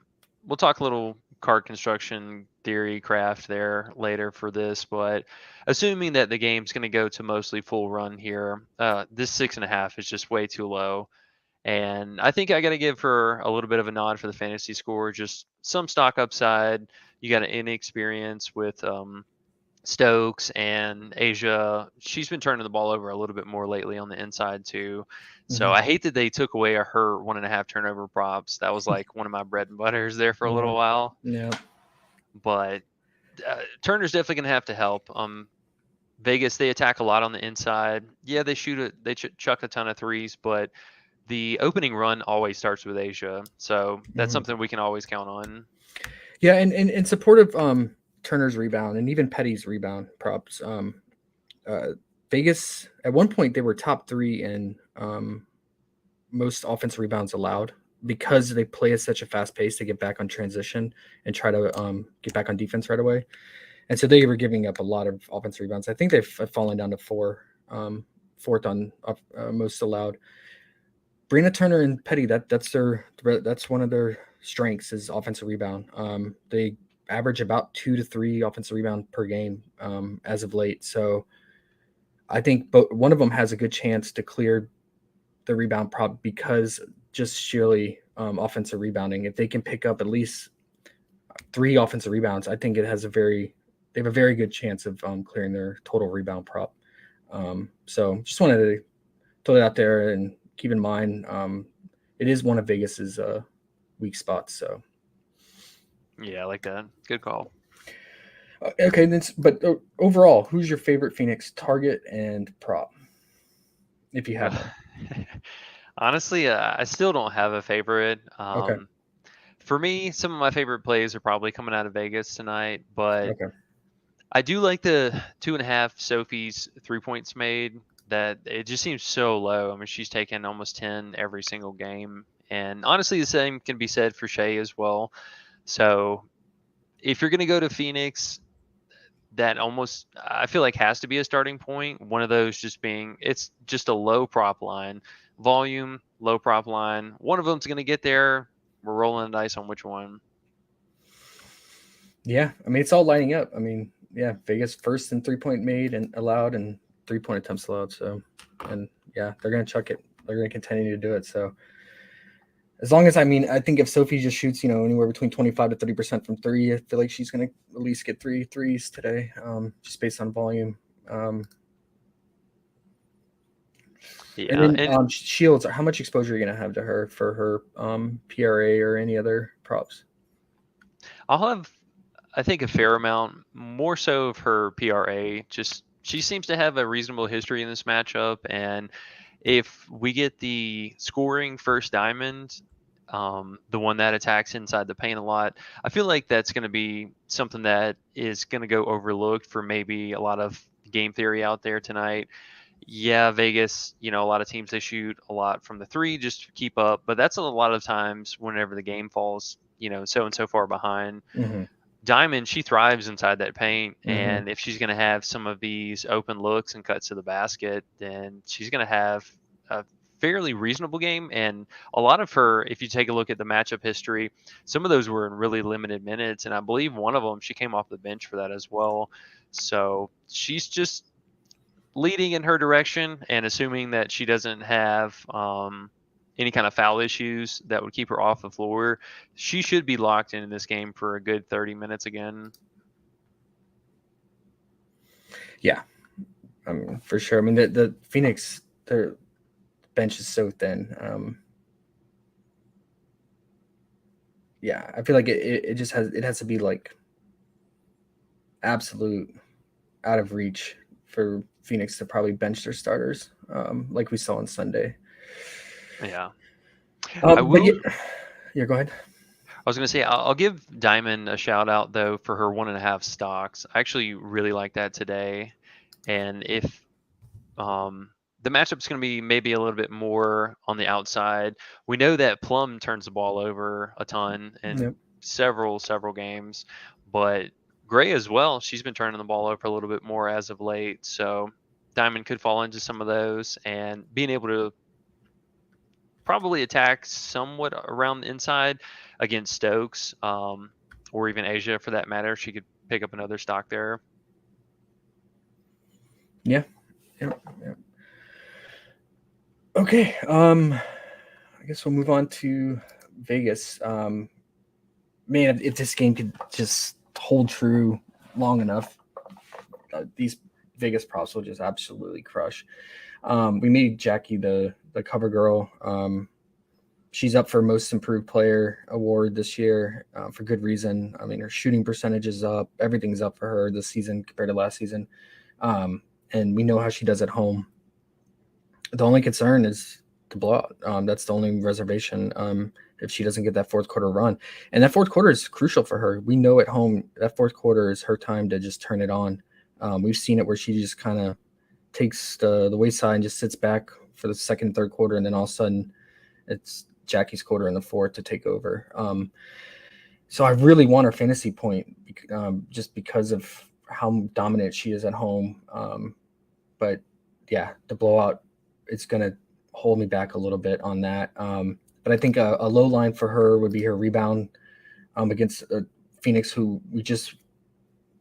talk a little card construction theory craft there later for this. But assuming that the game's going to go to mostly full run here, this 6.5 is just way too low. And I think I got to give her a little bit of a nod for the fantasy score, just some stock upside. You got an inexperience with Stokes and Asia. She's been turning the ball over a little bit more lately on the inside too. So I hate that they took away her 1.5 turnover props. That was like one of my bread and butters there for a little while. Yeah. But Turner's definitely going to have to help. Vegas, they attack a lot on the inside. Yeah, they chuck a ton of threes, but the opening run always starts with Asia. So that's something we can always count on. Yeah, and in support of Turner's rebound and even Petty's rebound props. Vegas at one point they were top 3 in most offensive rebounds allowed because they play at such a fast pace to get back on transition and try to get back on defense right away. And so they were giving up a lot of offensive rebounds. I think they've fallen down to 4th on most allowed. Brianna Turner and Petty, that's one of their strengths is offensive rebound. They average about 2 to 3 offensive rebound per game as of late. So I think one of them has a good chance to clear the rebound prop because just sheerly offensive rebounding. If they can pick up at least 3 offensive rebounds, I think they have a very good chance of clearing their total rebound prop. So just wanted to throw it out there and keep in mind it is one of Vegas's weak spots. So Yeah, I like that. Good call. Okay, but overall, who's your favorite Phoenix target and prop, if you have one? Honestly, I still don't have a favorite. Okay. For me, some of my favorite plays are probably coming out of Vegas tonight, but Okay. I do like the 2.5 Sophie's 3 points made. That it just seems so low. I mean, she's taken almost 10 every single game, and honestly, the same can be said for Shea as well. So, if you're going to go to Phoenix, that almost I feel like has to be a starting point. One of those just being it's just a low prop line, volume, low prop line. One of them's going to get there. We're rolling the dice on which one. Yeah, I mean it's all lining up. I mean, yeah, Vegas first in 3-point made and allowed and 3-point attempts allowed. So, and yeah, they're going to chuck it. They're going to continue to do it. So, as long as I think if Sophie just shoots, anywhere between 25 to 30% from 3, I feel like she's going to at least get 3 threes today, just based on volume. Yeah, and then Shields, how much exposure are you going to have to her for her PRA or any other props? I'll have, I think, a fair amount, more so of her PRA. Just she seems to have a reasonable history in this matchup, and if we get the scoring first diamond, the one that attacks inside the paint a lot, I feel like that's going to be something that is going to go overlooked for maybe a lot of game theory out there tonight. Yeah, Vegas, a lot of teams, they shoot a lot from the 3 just to keep up, but that's a lot of times whenever the game falls, so and so far behind. Mm-hmm. Diamond, she thrives inside that paint, Mm-hmm. and if she's going to have some of these open looks and cuts to the basket, then she's going to have a fairly reasonable game. And a lot of her, if you take a look at the matchup history, some of those were in really limited minutes, and I believe one of them she came off the bench for that as well. So she's just leading in her direction, and assuming that she doesn't have any kind of foul issues that would keep her off the floor, she should be locked in this game for a good 30 minutes again. Yeah, for sure. I mean, the Phoenix, their bench is so thin. Yeah, I feel like it just has to be like absolute out of reach for Phoenix to probably bench their starters, like we saw on Sunday. Yeah. I will. Yeah, go ahead. I was going to say, I'll give Diamond a shout out, though, for her 1.5 stocks. I actually really like that today. And if the matchup's going to be maybe a little bit more on the outside, we know that Plum turns the ball over a ton in several games. But Gray as well, she's been turning the ball over a little bit more as of late. So Diamond could fall into some of those, and being able to probably attack somewhat around the inside against Stokes, or even Asia for that matter. She could pick up another stock there. Yeah. Okay. I guess we'll move on to Vegas. Man, if this game could just hold true long enough, these Vegas props will just absolutely crush. We made Jackie the cover girl. She's up for most improved player award this year for good reason. I mean, her shooting percentage is up. Everything's up for her this season compared to last season. And we know how she does at home. The only concern is to blow out. That's the only reservation. If she doesn't get that fourth quarter run, and that fourth quarter is crucial for her. We know at home that fourth quarter is her time to just turn it on. We've seen it where she just kind of takes the wayside and just sits back for the second, third quarter, and then all of a sudden it's Jackie's quarter in the fourth to take over. So I really want her fantasy point just because of how dominant she is at home. But yeah, the blowout, it's going to hold me back a little bit on that. But I think a low line for her would be her rebound against Phoenix, who we just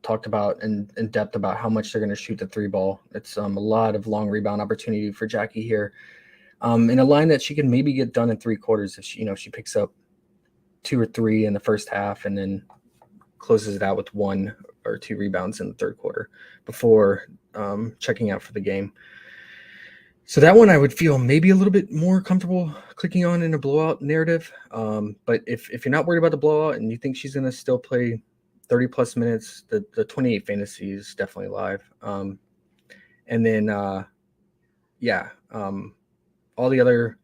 talked about in depth about how much they're going to shoot the three ball. It's a lot of long rebound opportunity for Jackie here. In a line that she can maybe get done in three quarters if she picks up 2 or 3 in the first half and then closes it out with 1 or 2 rebounds in the third quarter before checking out for the game. So that one I would feel maybe a little bit more comfortable clicking on in a blowout narrative. But if you're not worried about the blowout and you think she's going to still play 30 plus minutes, the 28 fantasy is definitely live. And then, all the other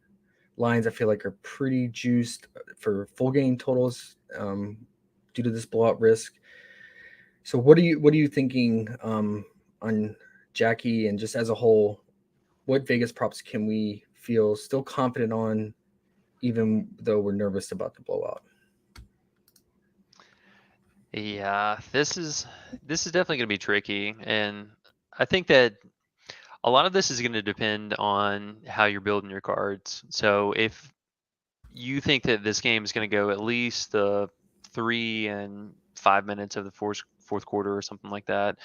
lines I feel like are pretty juiced for full game totals due to this blowout risk. So what are you thinking on Jackie and just as a whole? What Vegas props can we feel still confident on, even though we're nervous about the blowout? Yeah, this is definitely going to be tricky, and I think that a lot of this is going to depend on how you're building your cards. So if you think that this game is going to go at least the 3 and 5 minutes of the fourth quarter or something like that,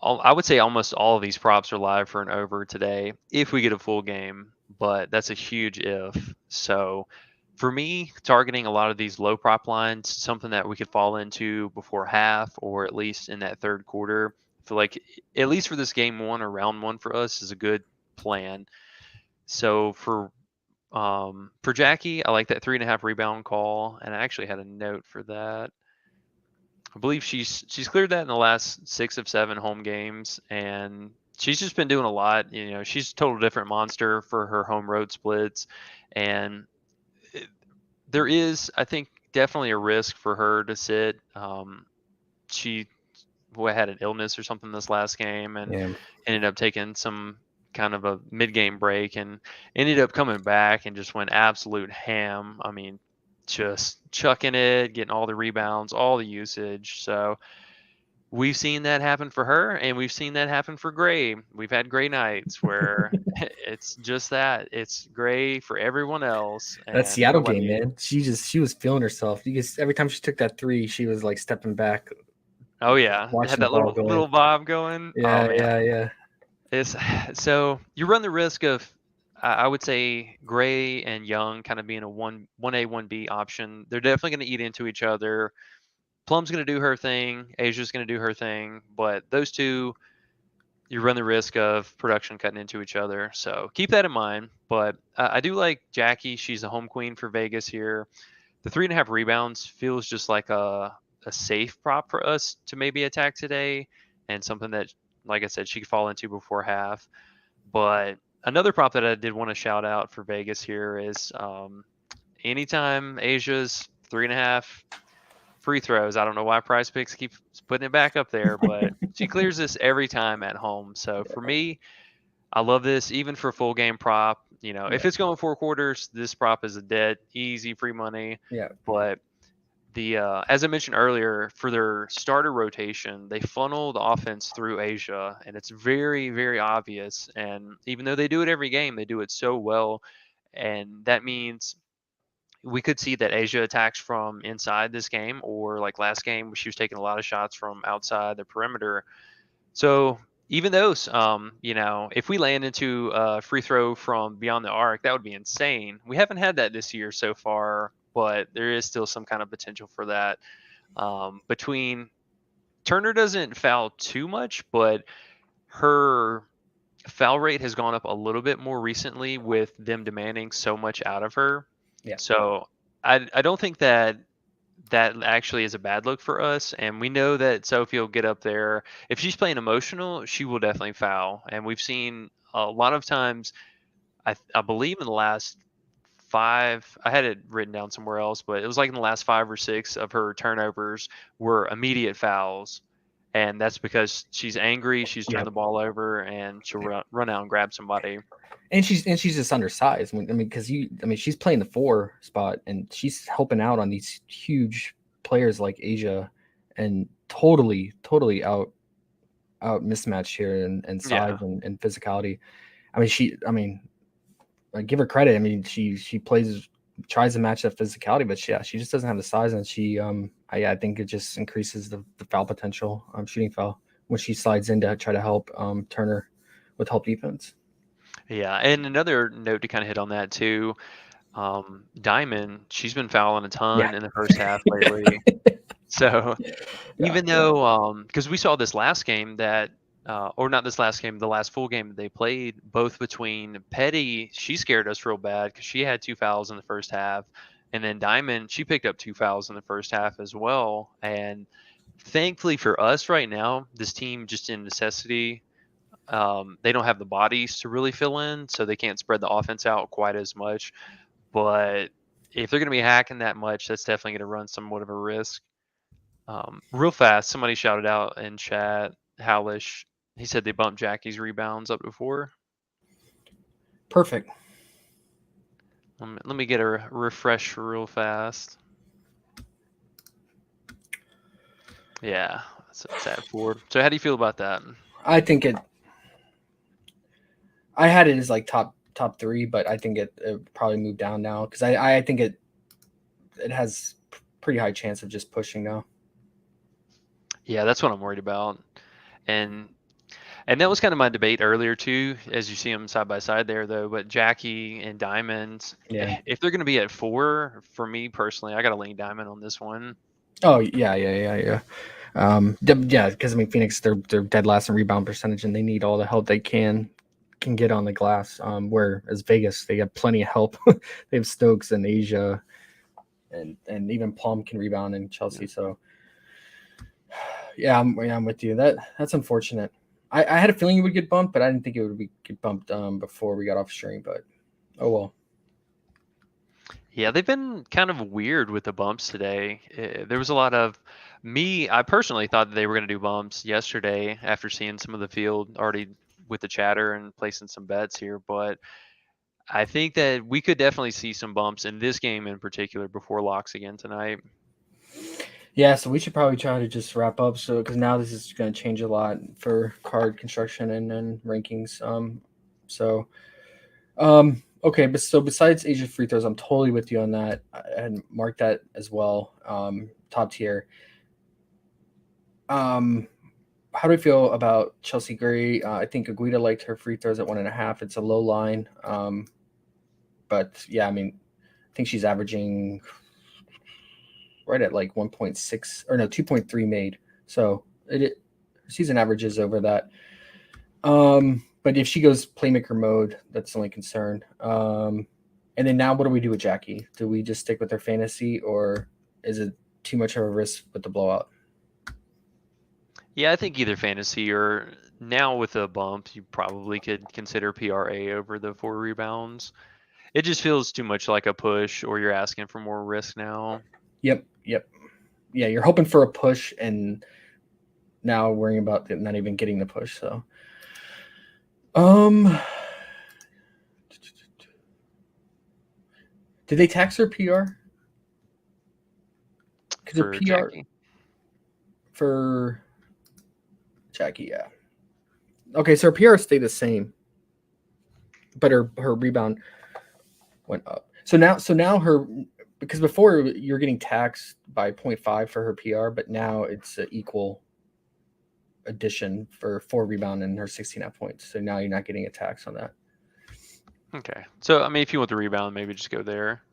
I would say almost all of these props are live for an over today if we get a full game, but that's a huge if. So for me, targeting a lot of these low prop lines, something that we could fall into before half or at least in that third quarter, I feel like at least for this game one or round one for us is a good plan. So for Jackie, I like that 3.5 rebound call, and I actually had a note for that. I believe she's cleared that in the last 6 of 7 home games, and she's just been doing a lot. She's a total different monster for her home road splits, and there is, I think, definitely a risk for her to sit. She had an illness or something this last game and ended up taking some kind of a mid-game break and ended up coming back and just went absolute ham. I mean, just chucking it, getting all the rebounds, all the usage. So we've seen that happen for her, and we've seen that happen for Gray. We've had Gray nights where it's just that. It's Gray for everyone else. And that Seattle game, man, she was feeling herself. Every time she took that 3, she was like stepping back. Oh yeah, had that little bob going. Yeah, oh, man. yeah. So you run the risk of, I would say, Gray and Young kind of being a 1A, 1B option. They're definitely going to eat into each other. Plum's going to do her thing. Asia's going to do her thing. But those two, you run the risk of production cutting into each other. So keep that in mind. But I do like Jackie. She's a home queen for Vegas here. The 3.5 rebounds feels just like a safe prop for us to maybe attack today, and something that, like I said, she could fall into before half. But another prop that I did want to shout out for Vegas here is anytime Asia's 3.5 free throws. I don't know why PrizePicks keeps putting it back up there, but she clears this every time at home. So for me, I love this, even for full game prop. If it's going 4 quarters, this prop is a dead easy free money. Yeah. But as I mentioned earlier, for their starter rotation, they funnel the offense through Asia, and it's very, very obvious. And even though they do it every game, they do it so well. And that means we could see that Asia attacks from inside this game, or like last game, she was taking a lot of shots from outside the perimeter. So even those, if we land into a free throw from beyond the arc, that would be insane. We haven't had that this year so far, but there is still some kind of potential for that. Between Turner doesn't foul too much, but her foul rate has gone up a little bit more recently with them demanding so much out of her. Yeah. So I don't think that actually is a bad look for us. And we know that Sophie will get up there. If she's playing emotional, she will definitely foul. And we've seen a lot of times, I believe in the last 5, I had it written down somewhere else, but it was like in the last 5 or 6 of her turnovers were immediate fouls. And that's because she's angry, she's turned Yep. the ball over, and she'll run out and grab somebody. And she's just undersized. I mean, because she's playing the 4 spot, and she's helping out on these huge players like Asia, and totally out mismatched here in size Yeah. and physicality. I mean, I give her credit. I mean, she tries to match that physicality, but she just doesn't have the size, and I think it just increases the foul potential, shooting foul, when she slides in to try to help Turner with help defense. Yeah, and another note to kind of hit on that too, Diamond, she's been fouling a Yeah. ton in the first half lately. So even though, because we saw this last game that, or not this last game, the last full game that they played, both between Petty, she scared us real bad because she had 2 fouls in the first half, and then Diamond, she picked up 2 fouls in the first half as well. And thankfully for us right now, this team just in necessity, they don't have the bodies to really fill in, so they can't spread the offense out quite as much. But if they're going to be hacking that much, that's definitely going to run somewhat of a risk. Real fast, somebody shouted out in chat, Howlish. He said they bumped Jackie's rebounds up to 4. Perfect. Let me get a refresh real fast. Yeah, it's at 4. So how do you feel about that? I think I had it as like top 3, but I think it probably moved down now because I think it has pretty high chance of just pushing now. Yeah, that's what I'm worried about. And that was kind of my debate earlier too, as you see them side by side there, though. But Jackie and Diamond, Yeah. if they're going to be at 4, for me personally, I got to lean Diamond on this one. Oh yeah. Yeah, because Phoenix, they're dead last in rebound percentage, and they need all the help they can get on the glass. Whereas Vegas, they have plenty of help. They have Stokes and Asia, and even Plum can rebound in Chelsea. So yeah, I'm with you. That's unfortunate. I had a feeling it would get bumped, but I didn't think it would get bumped before we got off stream. But oh well. Yeah, they've been kind of weird with the bumps today. There was a lot of I personally thought that they were going to do bumps yesterday after seeing some of the field already with the chatter and placing some bets here. But I think that we could definitely see some bumps in this game in particular before locks again tonight. Yeah, so we should probably try to just wrap up. So because now this is going to change a lot for card construction and rankings. Okay, but so besides Asia free throws, I'm totally with you on that. I had marked that as well. Top tier. How do we feel about Chelsea Gray? I think Aguita liked her free throws at 1.5. It's a low line. But yeah, I think she's averaging right at like 1.6 or no 2.3 made. So season averages over that. But if she goes playmaker mode, that's the only concern. And then now what do we do with Jackie? Do we just stick with her fantasy, or is it too much of a risk with the blowout? Yeah, I think either fantasy or now with a bump, you probably could consider PRA over the 4 rebounds. It just feels too much like a push, or you're asking for more risk now. Yep. Yeah, you're hoping for a push, and now worrying about not even getting the push. So, did they tax her PR? Because her PR Jackie? for Jackie, yeah. Okay, so her PR stayed the same, but her rebound went up. So now her, because before you're getting taxed by 0.5 for her PR, but now it's an equal addition for 4 rebound and her 16.5 points. So now you're not getting a tax on that. Okay. So, if you want the rebound, maybe just go there.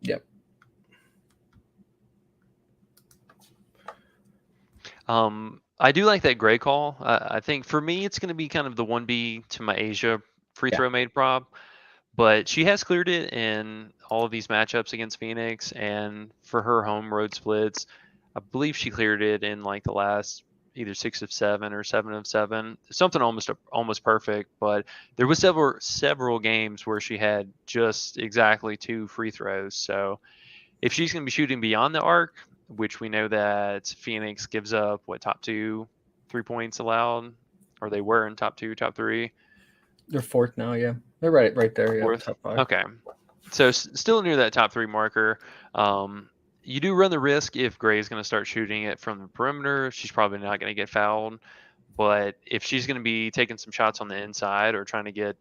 Yep. I do like that Gray call. I think for me, it's going to be kind of the 1B to my Asia free throw made prop. But she has cleared it in all of these matchups against Phoenix, and for her home road splits, I believe she cleared it in like the last either 6 of 7 or 7 of 7, something almost perfect. But there was several games where she had just exactly 2 free throws. So if she's going to be shooting beyond the arc, which we know that Phoenix gives up top 2 3 points allowed, or they were in top 2, top 3, They're fourth now. Yeah, they're right there. Yeah, fourth. top 5. Okay, so still near that top 3 marker. You do run the risk if Gray's going to start shooting it from the perimeter. She's probably not going to get fouled. But if she's going to be taking some shots on the inside or trying to get,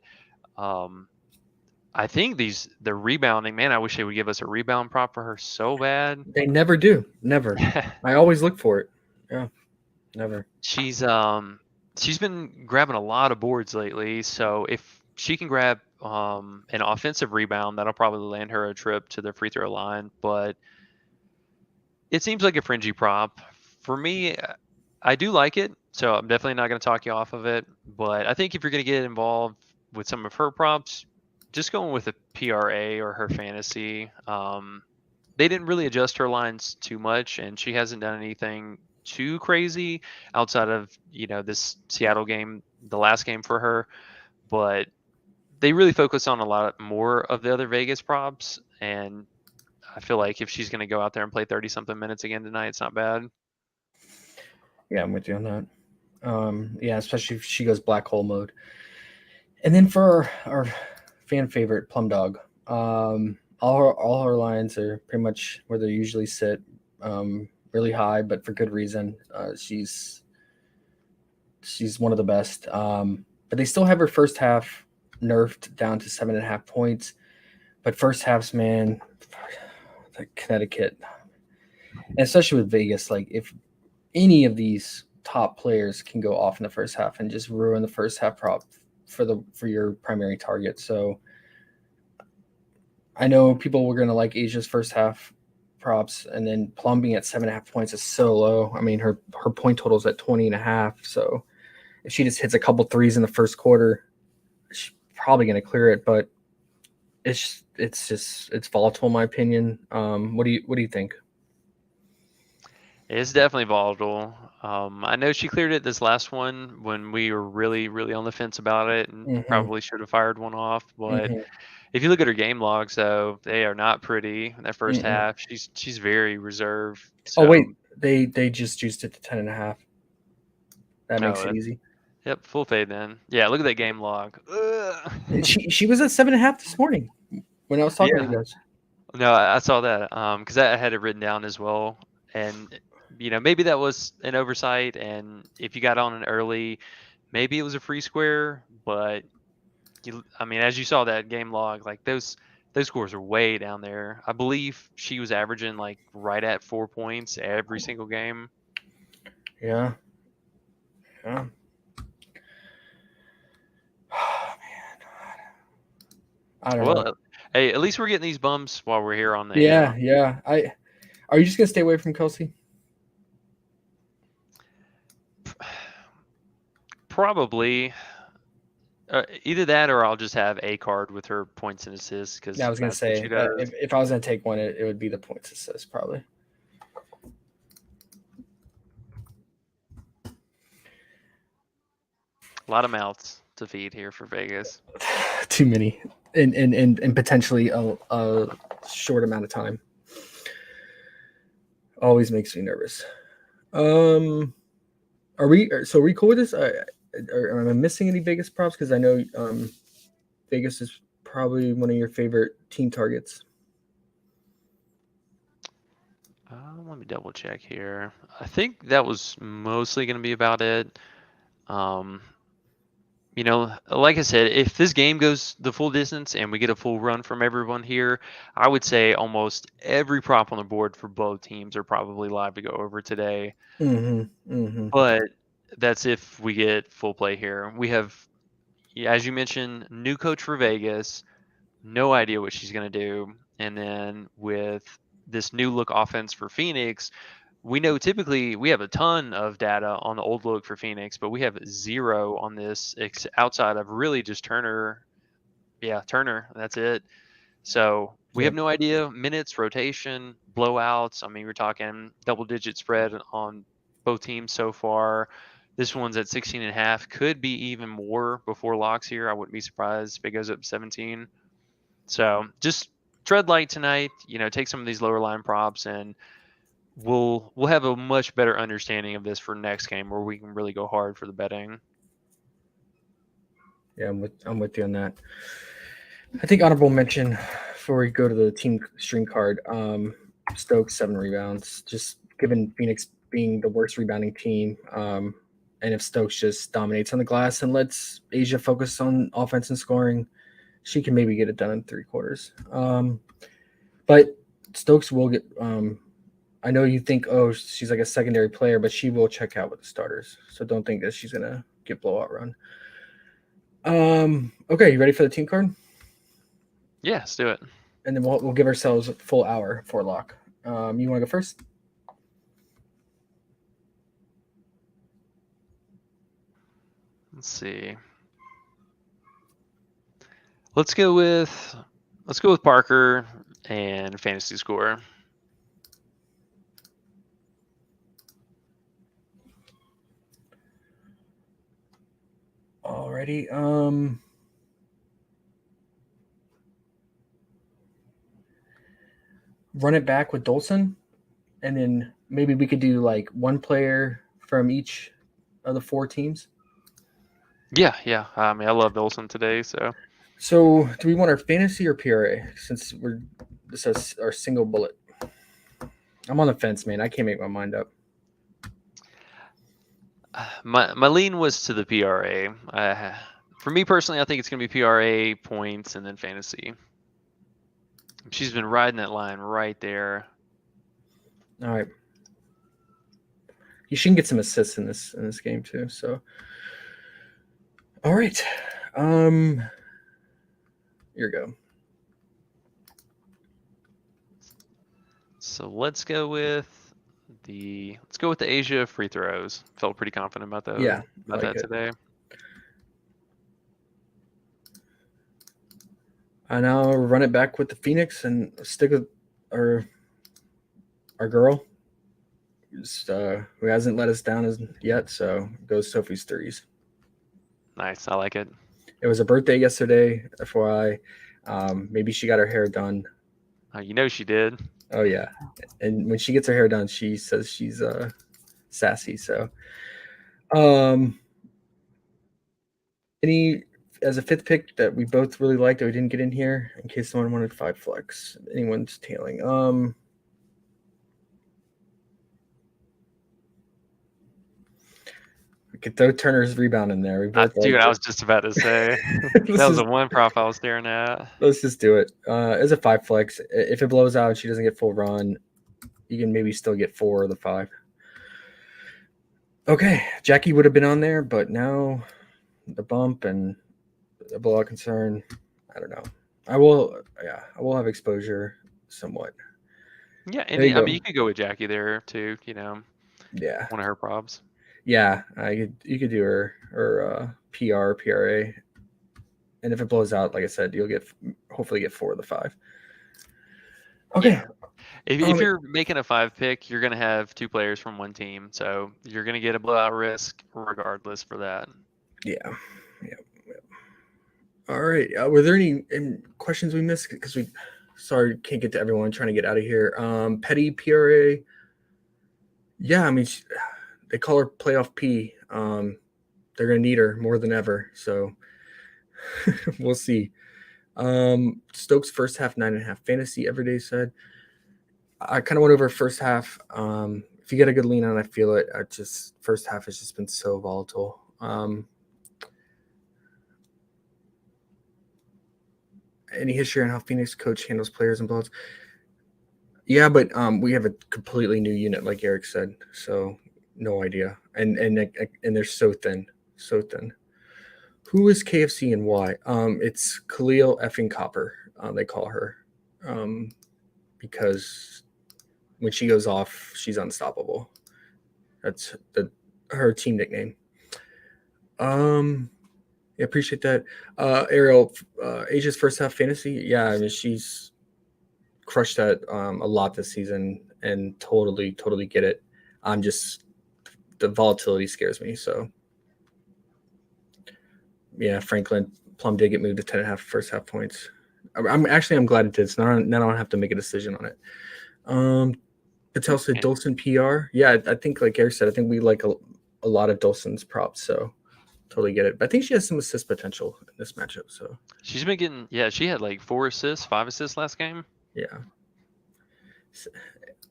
I think the rebounding, man, I wish they would give us a rebound prop for her so bad. They never do. Never. I always look for it. Yeah, never. She's been grabbing a lot of boards lately. So if she can grab an offensive rebound, that'll probably land her a trip to the free throw line. But it seems like a fringy prop. For me, I do like it, so I'm definitely not going to talk you off of it. But I think if you're going to get involved with some of her props, just going with a PRA or her fantasy. They didn't really adjust her lines too much, and she hasn't done anything too crazy outside of this Seattle game, the last game for her. But they really focus on a lot more of the other Vegas props, and I feel like if she's going to go out there and play 30-something minutes again tonight, it's not bad. Yeah, I'm with you on that. Yeah, especially if she goes black hole mode. And then for our fan favorite Plum Dog, all her lines are pretty much where they usually sit, really high, but for good reason. She's one of the best. But they still have her first half nerfed down to 7.5 points. But first halves, man, the Connecticut, and especially with Vegas, like if any of these top players can go off in the first half and just ruin the first half prop for your primary target. So I know people were going to like Asia's first half props, and then Plum being at 7.5 points is so low. I mean, her point total is at 20.5. So if she just hits a couple threes in the first quarter, she's probably going to clear it. But it's volatile in my opinion. What do you think? It's definitely volatile. I know she cleared it this last one when we were really, really on the fence about it, and probably should have fired one off. But if you look at her game logs, though, they are not pretty. In that first half, she's very reserved. So, oh wait, they just juiced it to 10.5. That makes it easy. Yep, full fade then. Yeah, look at that game log. She was at 7.5 this morning when I was talking to you guys. No, I saw that because I had it written down as well, and maybe that was an oversight, and if you got on an early, maybe it was a free square. But I mean, as you saw that game log, like those scores are way down there. I believe she was averaging like right at 4 points every single game. Yeah. Oh man, I don't know. Hey, at least we're getting these bumps while we're here on the Yeah. Are you just gonna stay away from Kelsey? Probably. Either that, or I'll just have a card with her points and assists. Because I was gonna say if I was gonna take one, it would be the points assist probably. A lot of mouths to feed here for Vegas. Too many, and potentially a short amount of time. Always makes me nervous. Are we cool with this? Am I missing any Vegas props? Because I know Vegas is probably one of your favorite team targets. Let me double check here. I think that was mostly going to be about it. Like I said, if this game goes the full distance and we get a full run from everyone here, I would say almost every prop on the board for both teams are probably live to go over today. But that's if we get full play here. We have, as you mentioned, new coach for Vegas, no idea what she's going to do. And then with this new look offense for Phoenix, we know typically we have a ton of data on the old look for Phoenix, but we have 0 on this outside of really just Turner. Yeah, Turner. That's it. So we have no idea. Minutes, rotation, blowouts. I mean, we're talking double-digit spread on both teams so far. This one's at 16.5. Could be even more before locks here. I wouldn't be surprised if it goes up 17. So just tread light tonight. Take some of these lower line props, and we'll have a much better understanding of this for next game, where we can really go hard for the betting. Yeah, I'm with you on that. I think honorable mention before we go to the team stream card. Stokes 7 rebounds, just given Phoenix being the worst rebounding team. And if Stokes just dominates on the glass and lets Asia focus on offense and scoring, she can maybe get it done in 3 quarters. But Stokes will get. I know you think, oh, she's like a secondary player, but she will check out with the starters. So don't think that she's gonna get blowout run. Okay, you ready for the team card? Yeah, let's do it. And then we'll give ourselves a full hour for lock. You want to go first? Let's see. Let's go with Parker and fantasy score. Alrighty. Run it back with Dolson, and then maybe we could do like one player from each of the 4 teams. Yeah. I mean, I love Dolson today, so. So, do we want our fantasy or PRA? Since this is our single bullet. I'm on the fence, man. I can't make my mind up. My lean was to the PRA. For me personally, I think it's going to be PRA, points, and then fantasy. She's been riding that line right there. All right. You should get some assists in this game too. So, all right. Here we go. So let's go with the Asia free throws. Felt pretty confident about those. Yeah, about like that today. I now run it back with the Phoenix and stick with our girl. Just, who hasn't let us down as yet, so goes Sophie's threes. Nice, I like it. It was a birthday yesterday, FYI. Maybe she got her hair done. She did. Oh yeah, and when she gets her hair done, she says she's sassy. So, any as a 5th pick that we both really liked that we didn't get in here, in case someone wanted 5 flex. Anyone's tailing. We could throw Turner's rebound in there. We both Dude, liked I it. was just about to say that was the one prop I was staring at. Let's just do it. As a 5 flex, if it blows out and she doesn't get full run, you can maybe still get 4 of the 5. Okay, Jackie would have been on there, but now the bump and the blowout concern, I don't know. I will have exposure somewhat. Yeah, and I mean, you could go with Jackie there too. Yeah, one of her props. Yeah, you could do her PRA, and if it blows out, like I said, you'll hopefully get 4 of the 5. Okay. Yeah. If you're making a 5 pick, you're going to have 2 players from one team, so you're going to get a blowout risk regardless for that. Yeah. All right. Were there any questions we missed? Because sorry, can't get to everyone. Trying to get out of here. Petty PRA. Yeah, I mean, they call her Playoff P. They're gonna need her more than ever. So we'll see. Stokes first half 9.5 fantasy. Everyday said. I kind of went over first half. If you get a good lean on, I feel it. First half has just been so volatile. Any history on how Phoenix coach handles players and blowouts? Yeah, but we have a completely new unit, like Eric said. So no idea, and they're so thin. Who is KFC and why? It's Khalil effing Copper. They call her, because when she goes off, she's unstoppable. That's her team nickname. Yeah, appreciate that. Ariel, Asia's first half fantasy. Yeah, I mean, she's crushed that a lot this season and totally get it. I'm just the volatility scares me. So yeah, Franklin Plum did get moved to 10.5 first half points. I'm glad it did. So now I don't have to make a decision on it. Patel said Dolson PR. Yeah, I think like Eric said, I think we like a lot of Dolson's props. So totally get it. But I think she has some assist potential in this matchup. So She's been getting, she had like 4 assists, 5 assists last game. yeah.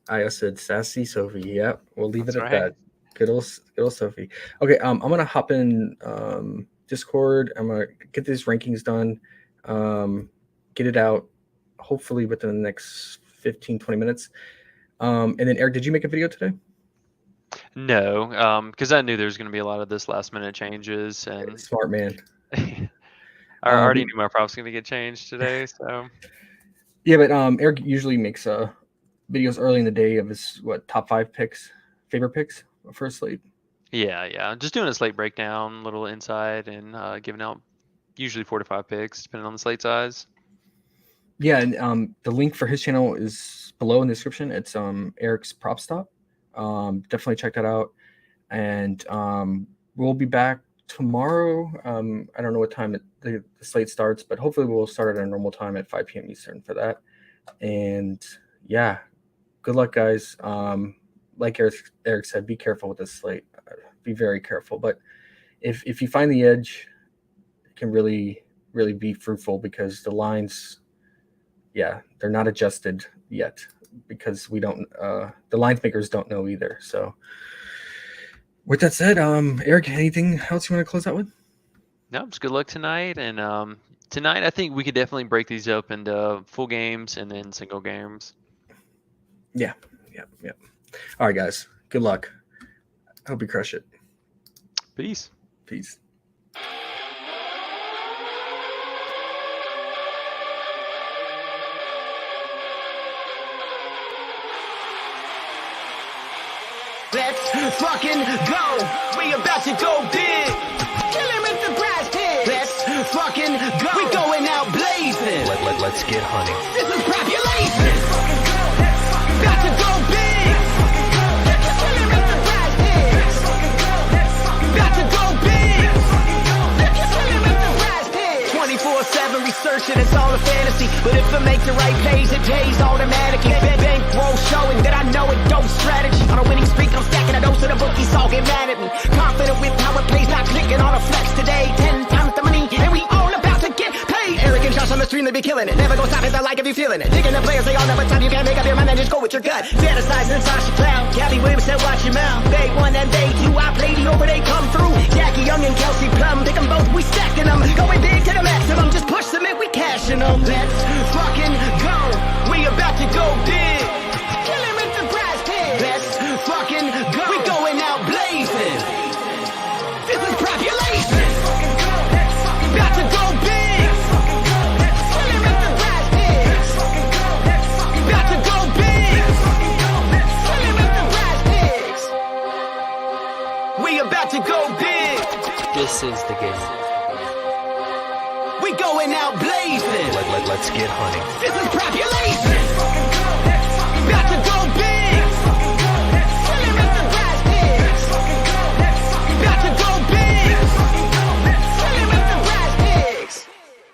I said sassy Sophie. Yeah, we'll leave it at right. that. Good old Sophie. Okay, I'm gonna hop in Discord. I'm gonna get these rankings done. Get it out hopefully within the next 15-20 minutes. And then Eric, did you make a video today? No, because I knew there was going to be a lot of this last minute changes, and Smart man. I already knew my props going to get changed today. So yeah, but Eric usually makes videos early in the day of his top 5 picks, favorite picks for a slate. Yeah, just doing a slate breakdown, little insight, and giving out usually 4 to 5 picks depending on the slate size. Yeah, and the link for his channel is below in the description. It's Eric's Prop Stop. Definitely check that out. And we'll be back tomorrow. I don't know what time the slate starts, but hopefully we'll start at a normal time at 5 p.m. Eastern for that. And yeah, good luck, guys. Like Eric said, be careful with this slate. Be very careful. But if you find the edge, it can really, really be fruitful because the lines, they're not adjusted yet because we don't, the lines makers don't know either. So with that said, Eric, anything else you want to close out with? No, just good luck tonight. And tonight, I think we could definitely break these up into full games and then single games. Yeah. All right, guys. Good luck. Hope you crush it. Peace. Let's fucking go. We about to go big. Kill him with the brass pig. Let's fucking go. We going out blazing. Let's get hunting. This is population. About to go big. Kill him with the brass pig. About to go big. Kill him with the brass pig. 24/7 researching, it's all a fantasy. But if I make the right plays, it pays automatically. Bankroll showing that I know it goes strategy. On a winning streak, I'm stacking a dose of the bookies, all get mad at me. Confident with power plays, not clicking on a flex today. 10 times the money, and we all about to get paid. Eric and Josh on the stream, they be killing it. Never gonna stop it, I like if you feeling it. Digging the players, they all never time. You can't make up your mind and just go with your gut. Fantasizing Sasha Cloud, Gabby Williams said watch your mouth. They 1 and they 2, I play the over, they come through. Jackie Young and Kelsey Plum, pick them both, we stacking them. Going big to the maximum, just push them in, we cashing them. Let's fucking go, we about to go big. Kill him with the brass pig. Let's fucking go, we going out blazing. This is population. About to go big. Kill him with the brass pig. About to go big. Kill him with the brass pigs. We about to go big. This is the game. We going out blazing. Let's get hunting. This is population.